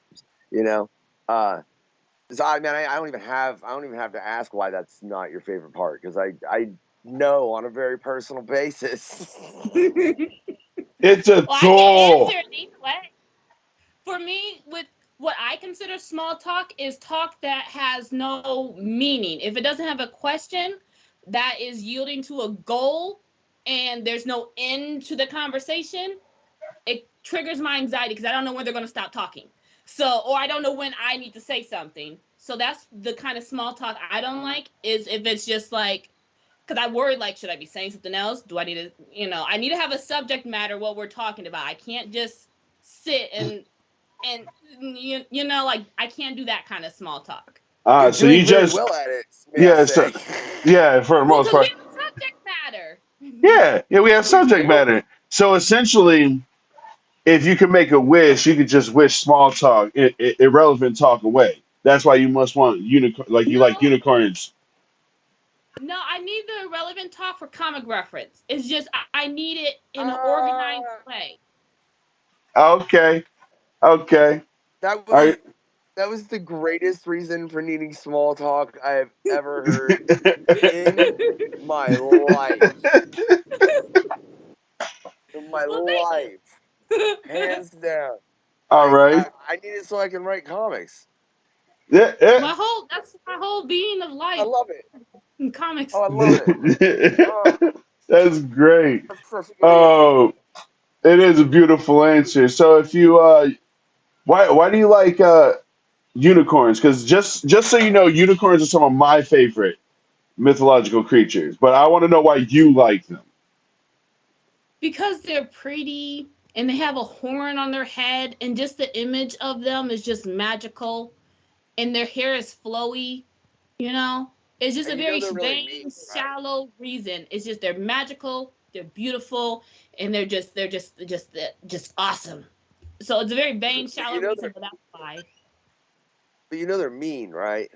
So I don't even have to ask why that's not your favorite part, because I know on a very personal basis. It's a I tool. can answer it either way. For me, with what I consider small talk is talk that has no meaning. If it doesn't have a question that is yielding to a goal and there's no end to the conversation, it triggers my anxiety because I don't know when they're going to stop talking. So, or I don't know when I need to say something. So that's the kind of small talk I don't like, is if it's just like, because I worry, like, should I be saying something else? Do I need to, I need to have a subject matter what we're talking about. I can't just sit and like, I can't do that kind of small talk. You're So doing you very just well at it, may I yeah, say. yeah, for the Well, most because we part. have a subject matter. Yeah, we have We subject do. matter. So essentially, if you could make a wish, you could just wish small talk, irrelevant talk away. That's why you must want unicorn, like you like No, unicorns. no, I need the relevant talk for comic reference. It's just I need it in an Uh, organized way. Okay, okay, that all was right. that was the greatest reason for needing small talk I have ever heard in my life. In my Well, thank life, you. hands down. All right. I need it so I can write comics. Yeah, yeah. That's my whole being of I life love it. in Oh, comics. I love it. Oh, That's great. that's such a good answer. Oh, it is a beautiful answer. So if you why do you like unicorns? Because just so you know, unicorns are some of my favorite mythological creatures. But I want to know why you like them. Because they're pretty and they have a horn on their head, and just the image of them is just magical, and their hair is flowy, you know? It's just a And very they're really vain, mean, right? shallow reason. It's just they're magical, they're beautiful, and they're just awesome. So it's a very vain, But shallow reason, but that's why. they're mean, right?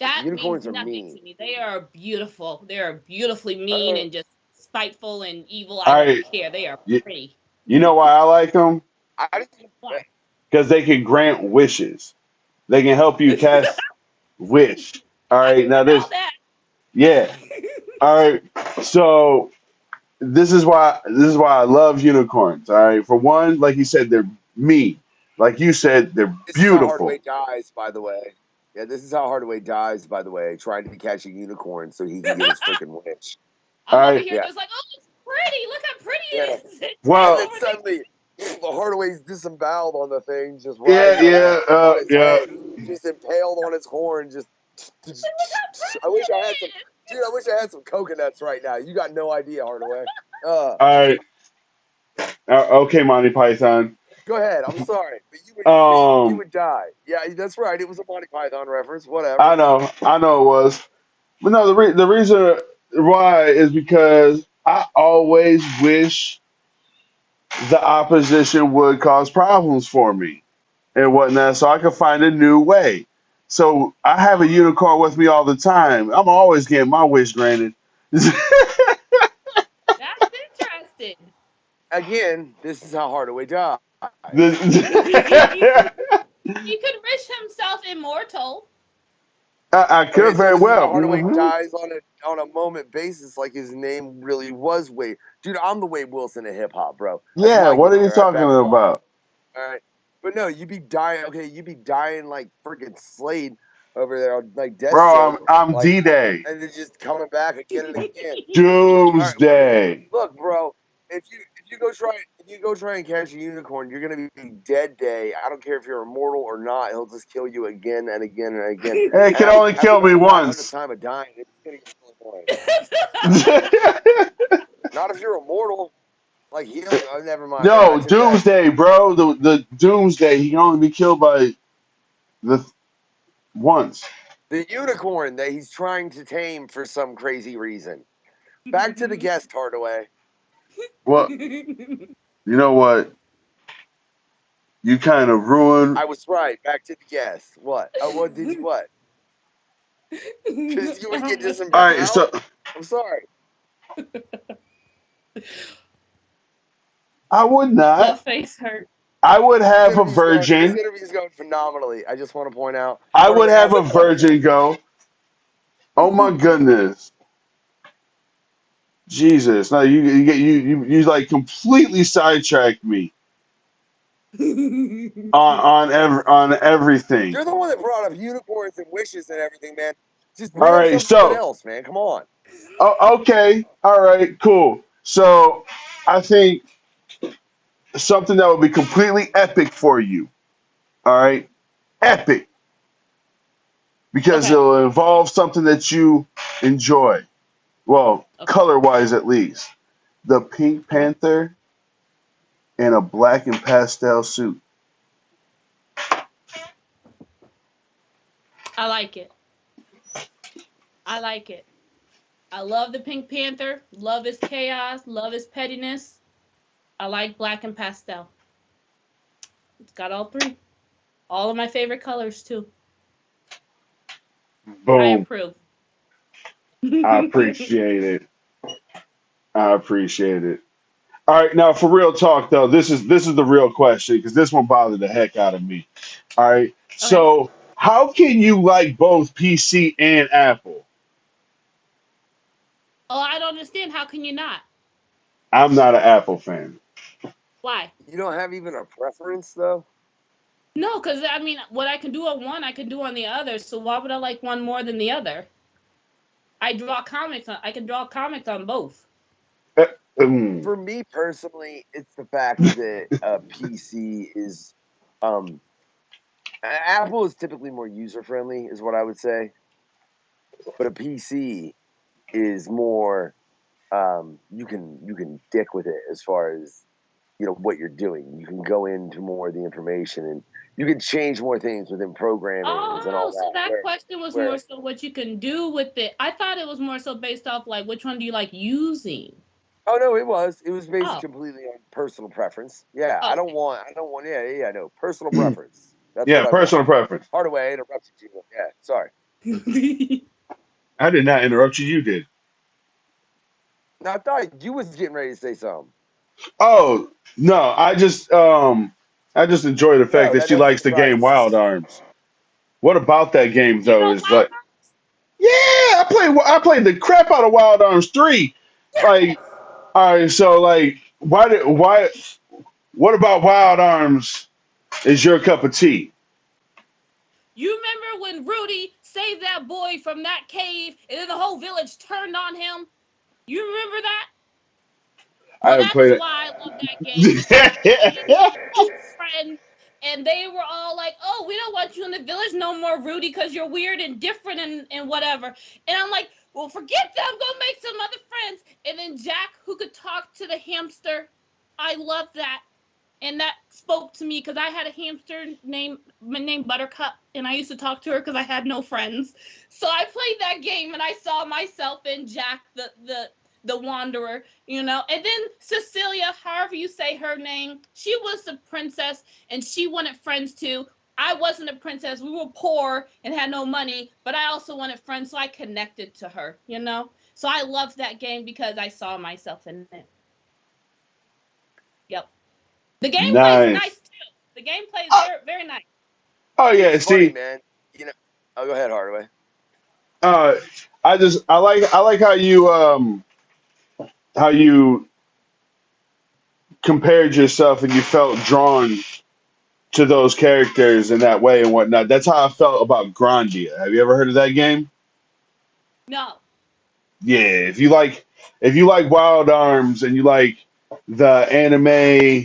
That means Unicorns are nothing mean. to me. They are beautiful. They are beautifully mean Uh, and just spiteful and evil. I All don't right, care. They are you, pretty. you know why I like them? I just Why? Because they can grant wishes. They can help you I cast wish. All right, now didn't know this, that. yeah. All right, so this is why I love unicorns. All right, for one, like you said, they're mean. Like you said, they're This is how beautiful. Hardaway dies, by the way. Yeah, this is how Hardaway dies, by the way, trying to catch a unicorn so he can get his freaking wish. All I'm over right, here Yeah, just like, oh, it's pretty. Look how pretty yeah. it is. It's right And well, then over there. suddenly, the Hardaway's disemboweled on the thing, just yeah, rises up yeah, on his yeah. head, just impaled on his horn. Just, And look how I wish I pretty had some, it is. dude. I wish I had some coconuts right now. You got no idea, Hardaway. Uh, All right, okay, Monty Python. Go ahead. I'm sorry, but you would die. Yeah, that's right. It was a Monty Python reference. Whatever. I know it was. But no, the reason why is because I always wish the opposition would cause problems for me and whatnot, so I could find a new way. So I have a unicorn with me all the time. I'm always getting my wish granted. That's interesting. Again, this is how Hardaway died. He could wish himself immortal. I could Okay, so very this is how well. Hardaway dies on a moment basis, like his name really was Wade. Dude, I'm the Wade Wilson of hip hop, bro. That's Yeah, my what are gimmick, you all right, talking back in life. about? All right, but no, you'd be dying. Okay, you'd be dying like freaking Slade over there on like Death Bro, Cell, I'm like, D-Day. and then just coming back again and again. All right, Doomsday. look, bro. If you go try and catch a unicorn, you're gonna be dead day. I don't care if you're immortal or not. He'll just kill you again and again and again. Hey, it can only kill me once. Time of dying, it's gonna get really annoying. Not if you're immortal. Like healing. Oh, never mind. No, Doomsday, bro. The Doomsday. He can only be killed by once. The unicorn that he's trying to tame for some crazy reason. Back to the guest, Hardaway. Well, you know what? You kind of ruined. I was right. Back to the guest. What? What did you what? Because you would get disemboweled. All right, so I'm sorry. I would not. The face hurt. I would have a virgin. This interview's going phenomenally. I just want to point out. I would have a virgin go. Oh my goodness. Jesus. No, you like completely sidetracked me on everything. You're the one that brought up unicorns and wishes and everything, man. Just all right, something else, man. Come on. Oh, okay. All right, cool. So I think something that would be completely epic for you. All right. Epic. Because it'll involve something that you enjoy. Well, color wise at least. The Pink Panther in a black and pastel suit. I like it. I like it. I love the Pink Panther. Love his chaos. Love his pettiness. I like black and pastel. It's got all three. All of my favorite colors, too. Boom. I approve. I appreciate it. I appreciate it. All right, now for real talk though, this is the real question because this one bothered the heck out of me. All right, so how can you like both PC and Apple? Oh, I don't understand. How can you not? I'm not an Apple fan. Why? You don't have even a preference though? No, because I mean, what I can do on one, I can do on the other. So why would I like one more than the other? I draw comics. I can draw comics on both. For me personally, it's the fact that a PC is, Apple is typically more user friendly, is what I would say. But a PC is more, you can dick with it as far as what you're doing. You can go into more of the information and you can change more things within programming and all that. So that question was more so what you can do with it. I thought it was more so based off like which one do you like using. Oh no, it was based completely on personal preference. Yeah, I don't want. Yeah, no personal preference. That's yeah, personal preference. Hardaway interrupted you. Yeah, sorry. I did not interrupt you. You did. No, I thought you was getting ready to say something. Oh no, I just enjoy the fact that she likes the game Wild Arms. What about that game though is like, yeah, I played the crap out of Wild Arms 3. Like, all right, so like, what about Wild Arms is your cup of tea? You remember when Rudy saved that boy from that cave and then the whole village turned on him? You remember that? Well, that's why I love that game. Friend, and they were all like, "Oh, we don't want you in the village no more, Rudy, because you're weird and different and whatever." And I'm like, "Well, forget that. I'm gonna make some other friends." And then Jack, who could talk to the hamster, I love that. and that spoke to me because I had a hamster named Buttercup, and I used to talk to her because I had no friends. So I played that game, and I saw myself in Jack the Wanderer, you know. And then Cecilia, however you say her name, she was the princess, and she wanted friends too. I wasn't a princess. We were poor and had no money, but I also wanted friends, so I connected to her, you know. So I loved that game because I saw myself in it. Yep. The gameplay is nice Nice. too. The gameplay is Oh, very, very nice. oh yeah. It's funny, See, man. You know. Oh, go ahead, Hardaway. uh, I like how you compared yourself and you felt drawn to those characters in that way and whatnot. That's how I felt about Grandia. Have you ever heard of that game? No. Yeah, if you like Wild Arms and you like the anime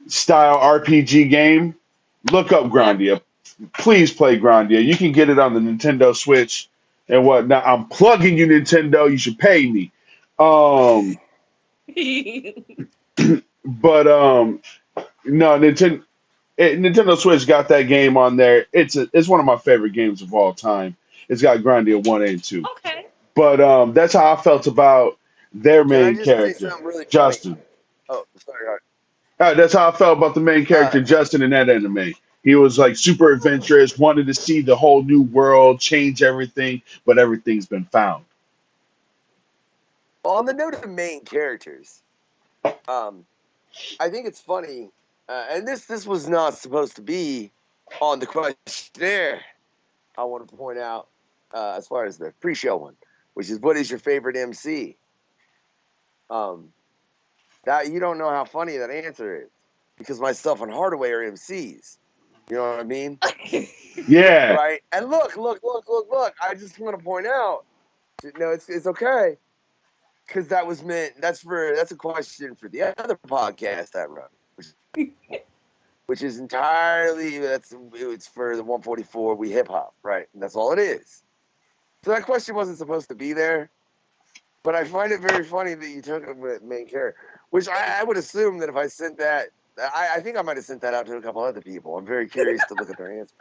style RPG game, look up Yeah. Grandia. Please play Grandia. You can get it on the Nintendo Switch and whatnot. I'm plugging you, Nintendo. You should pay me. Um, but no, Nintendo Switch got that game on there. It's one of my favorite games of all time. It's got Grandia 1 and 2. Okay. But that's how I felt about their Can I main just say character, something really funny? Justin. Oh, sorry, Hard. That's how I felt about the main character, Justin, in that anime. He was like super adventurous, wanted to see the whole new world, change everything, but everything's been found. On the note of main characters, um, I think it's funny, and this was not supposed to be on the questionnaire. I want to point out, as far as the pre-show one, which is what is your favorite MC? That you don't know how funny that answer is because myself and Hardaway are MCs. You know what I mean? Yeah. Right? And look. I just want to point out, no, it's okay. Because that was meant. That's a question for the other podcast I run, which is entirely it's for the 144 We Hip Hop, right? And that's all it is. So that question wasn't supposed to be there, but I find it very funny that you took it with main character, which I would assume that if I sent that, I think I might have sent that out to a couple other people. I'm very curious to look at their answer.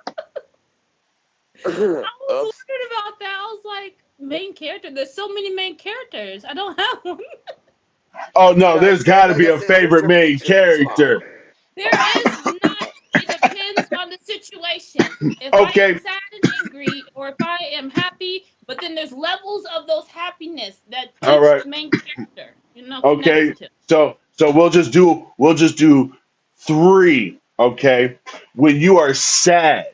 I was worried about that. I was like, main character. There's so many main characters. I don't have one. Oh no, there's got to like be I a said, favorite main character. There is not. It depends on the situation. If I Okay. am sad and angry, or if I am happy, but then there's levels of those happiness that All each right. main character, Okay. connects to. So we'll just do 3. Okay. When you are sad,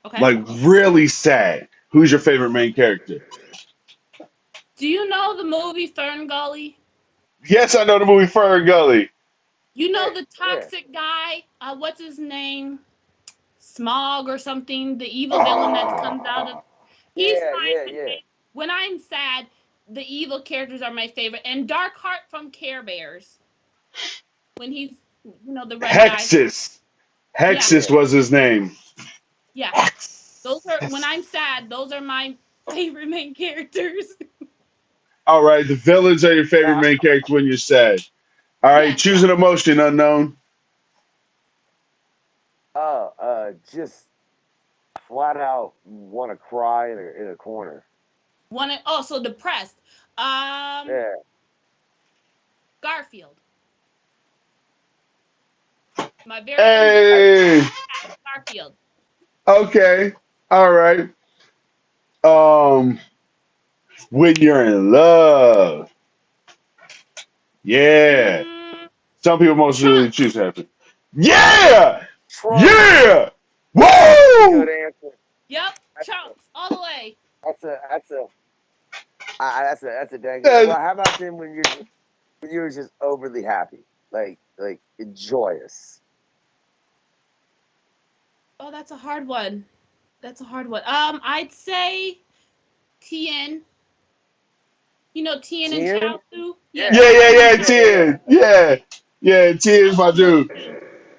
Okay. like really sad, who's your favorite main character? Do you know the movie Fern Gully? Yes, I know the movie Fern Gully. You know the toxic guy? What's his name? Smog or something? The evil villain that comes out of. He's my favorite. When I'm sad, the evil characters are my favorite. And Darkheart from Care Bears. When he's, the red Hexus. guy. Hexus was his name. Yeah. Those are, when I'm sad, those are my favorite main characters. All right, the villains are your favorite main character when you're sad. All right, choose an emotion, unknown. Just flat out want to cry in a corner. So depressed. Garfield. My very Hey. Garfield. Okay. All right. When you're in love. Yeah. Some people most really choose happen. Yeah. Yeah. Woo! Good answer. Yep. Chunks all the way. That's a dang good. Well, how about then when you're just overly happy, like joyous? Oh, that's a hard one. I'd say Tien. You know Tien and Chaozu? Yeah, Tien. Yeah, Tien's my dude.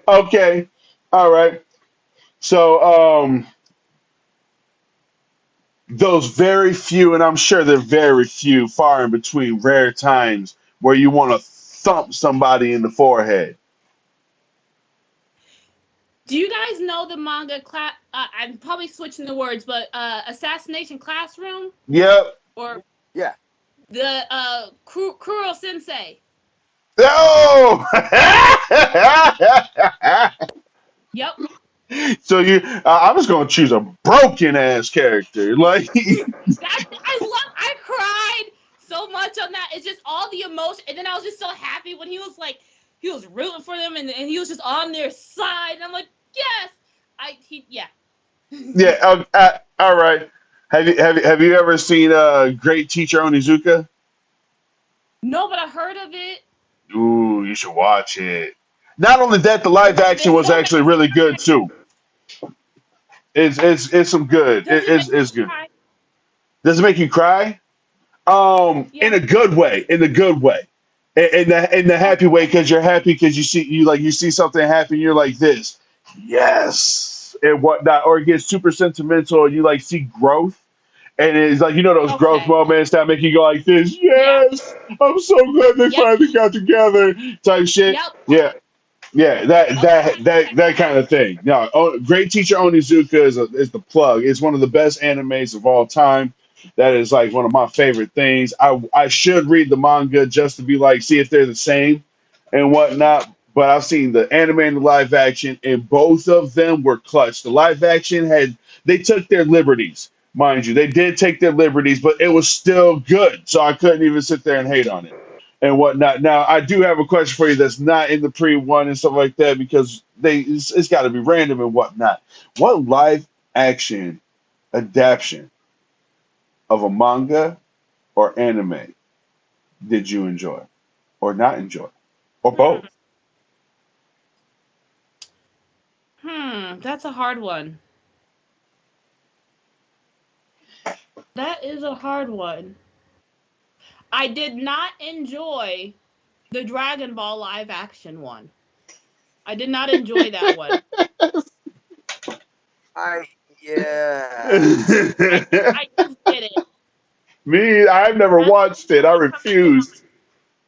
Okay. All right. So, those very few, and I'm sure they're very few, far in between, rare times where you want to thump somebody in the forehead. Do you guys know the manga class? I'm probably switching the words, but Assassination Classroom Yep. or Yeah. the Kuro Sensei. Oh. Yep. So I'm just gonna choose a broken ass character. Like, I cried so much on that. It's just all the emotion, and then I was just so happy when he was like, he was rooting for them, and he was just on their side. And I'm like, yes, yeah. yeah. All right. Have you ever seen Great Teacher Onizuka? No, but I heard of it. Ooh, you should watch it. Not only that, the live action There's was so actually many. really good too. It's some good. Does it make It's you good. cry? Does it make you cry? In Yeah. a good way. In a good way. In the happy way, because you're happy because you see something happen, you're like this, yes, and whatnot, or it gets super sentimental, and you like see growth, and it's like those growth Okay. moments that make you go like this, Yeah. yes, I'm so glad they Yep. finally got together, type shit. Yep. Yeah, yeah, that Okay. that that that kind of thing. No, Great Teacher Onizuka is the plug. It's one of the best animes of all time. That is like one of my favorite things. I should read the manga just to be like see if they're the same and whatnot. But I've seen the anime and the live action, and both of them were clutch. The live action they took their liberties, mind you. They did take their liberties, but it was still good. So I couldn't even sit there and hate on it and whatnot. Now, I do have a question for you that's not in the pre one and stuff like that because it's got to be random and whatnot. What live action adaptation of a manga or anime did you enjoy or not enjoy or Hmm. both? That's a hard one. That is a hard one. I did not enjoy the Dragon Ball live action one. I did not enjoy that one. Yeah. I just didn't. Me, I've never That's watched it. I coming from refused.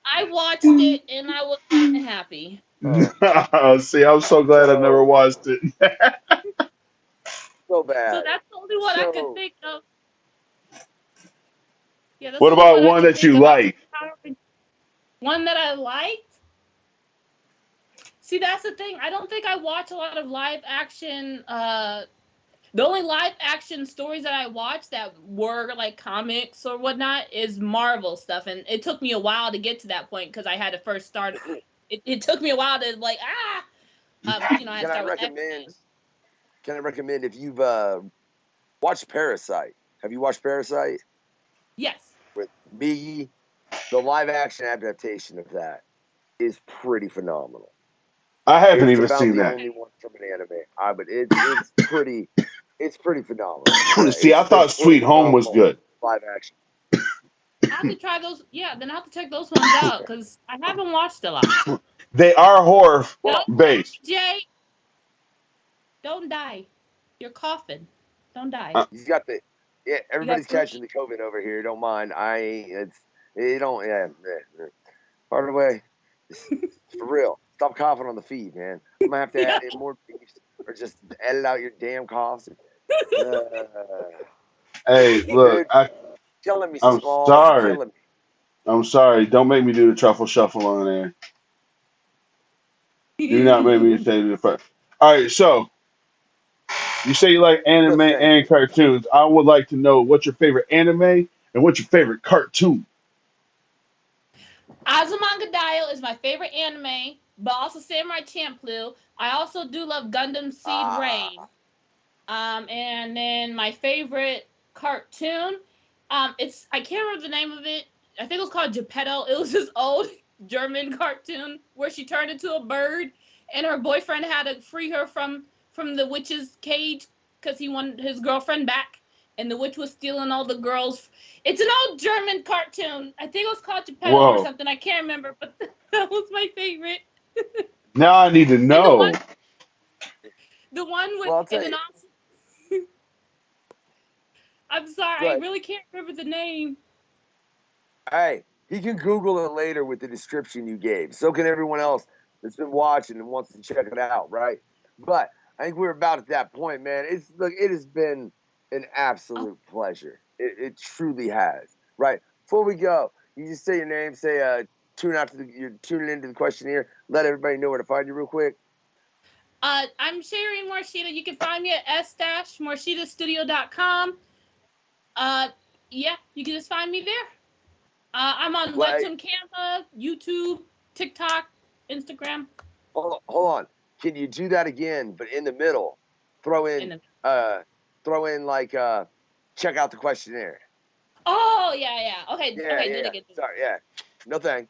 I watched it and I was not happy. Oh, See, I'm so glad I never so watched it. so So bad. that's the only one I could So think of. Yeah, that's What the only about one I one could that think you of. like? One that I liked. See, that's the thing. I don't think I watch a lot of live action. The only live action stories that I watched that were like comics or whatnot is Marvel stuff, and it took me a while to get to that point because I had to first start. It took me a while to like I had to can I start with X recommend? Men. Can I recommend if you've watched Parasite? Have you watched Parasite Yes. with Biggie? The live action adaptation of that is pretty phenomenal. I haven't It's even about seen the that. only one from an anime. But it's pretty phenomenal. See, I It's thought pretty Sweet Home was phenomenal good. live action. I have to try those. Yeah, then I have to check those ones out because I haven't watched a lot. They are horror Well, Don't die, based. Jay. Don't die. You're coughing. Don't die. Uh, you got the yeah. You got Everybody's flu. catching the COVID over here. Don't mind. It don't Hardaway. For real. Stop coughing on the feed, man. I'm gonna have to Yeah. add in more beeps or just edit out your damn coughs. Uh, hey, look, dude, killing me, I'm Smalls. sorry. Killing me. I'm sorry. Don't make me do the truffle shuffle on there. Do not make me say the first. All right, so you say you like The anime thing. and cartoons. I would like to know what's your favorite anime and what's your favorite cartoon. Azumanga Daioh is my favorite anime, but also Samurai Champloo. I also do love Gundam Seed Rain. Ah, And then my favorite cartoon, it's I can't remember the name of it. I think it was called Geppetto. It was this old German cartoon where she turned into a bird, and her boyfriend had to free her from the witch's cage because he wanted his girlfriend back, and the witch was stealing all the girls. It's an old German cartoon. I think it was called Geppetto or Whoa. something. I can't remember, but that was my favorite. Now I need to And know. the one with, well, I'll tell and then you. also I'm sorry, I Good. really can't remember the name. Hey, he can Google it later with the description you gave. So can everyone else that's been watching and wants to check it out, right? But I think we're about at that point, man. It has been an Oh, absolute pleasure. It truly has. Right. Before we go, you just say your name, say you're tuning into the questionnaire. Let everybody know where to find you real quick. I'm Sharean Morishita. You can find me at s-morishitastudio.com. Yeah, you can just find me there. I'm on Well, Webtoon, Canva, YouTube, TikTok, Instagram. hold on. Can you do that again, but in the middle? Throw in like check out the questionnaire. Oh, yeah. Okay, Yeah, okay, do it yeah. again. Sorry, yeah. No thing.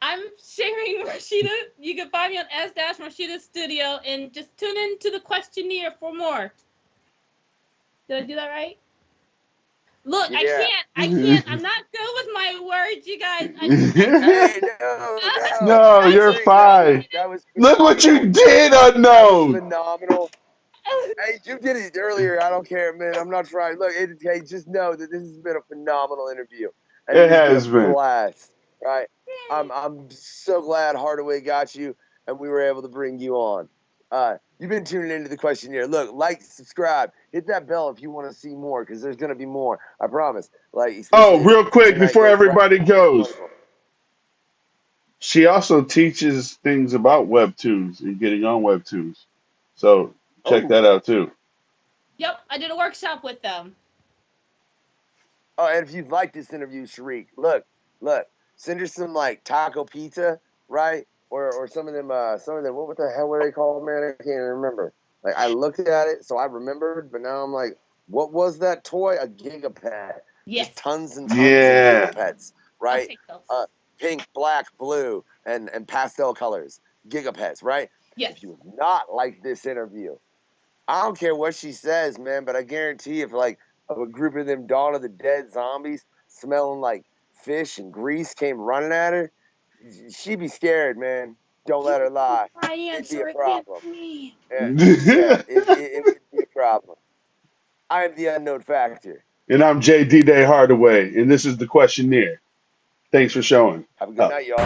I'm Sharean Morishita. You can find me on S-Morishita Studio and just tune into the questionnaire for more. Did I do that right? Look, Yeah. I can't. I'm not good with my words, you guys. Hey, No, you're fine. That was Look what you phenomenal. did, That was unknown. phenomenal. Hey, you did it earlier. I don't care, man. I'm not trying. Look, hey, just know that this has been a phenomenal interview, and It it has has been a been. blast. Right? I'm so glad Hardaway got you, and we were able to bring you on. You've been tuning into the questionnaire. Look, like, subscribe, hit that bell if you want to see more, because there's gonna be more. I promise. Like, Oh, especially real quick tonight before goes right. everybody goes, Wonderful. she also teaches things about Webtoons and getting on Webtoons. So check Oh. that out too. Yep, I did a workshop with them. Oh, and if you like this interview, Sharik, look, send her some like taco pizza, right? Or some of them, what the hell were they called, man? I can't even remember. Like I looked at it, so I remembered, but now I'm like, what was that toy? A gigapet. Yes. Just tons and tons Yeah. of gigapets, I'll right? take those. Pink, black, blue, and pastel colors, gigapets, right? Yes. If you would not like this interview, I don't care what she says, man, but I guarantee if like a group of them Dawn of the Dead zombies smelling like fish and grease came running at her, she'd be scared, man. Don't let her lie. My It'd be answer a problem. against me. It would be a problem. I am the unknown factor. And I'm Jay D-Day Hardaway, and this is the questionnaire. Thanks for showing Have a good up. night, y'all.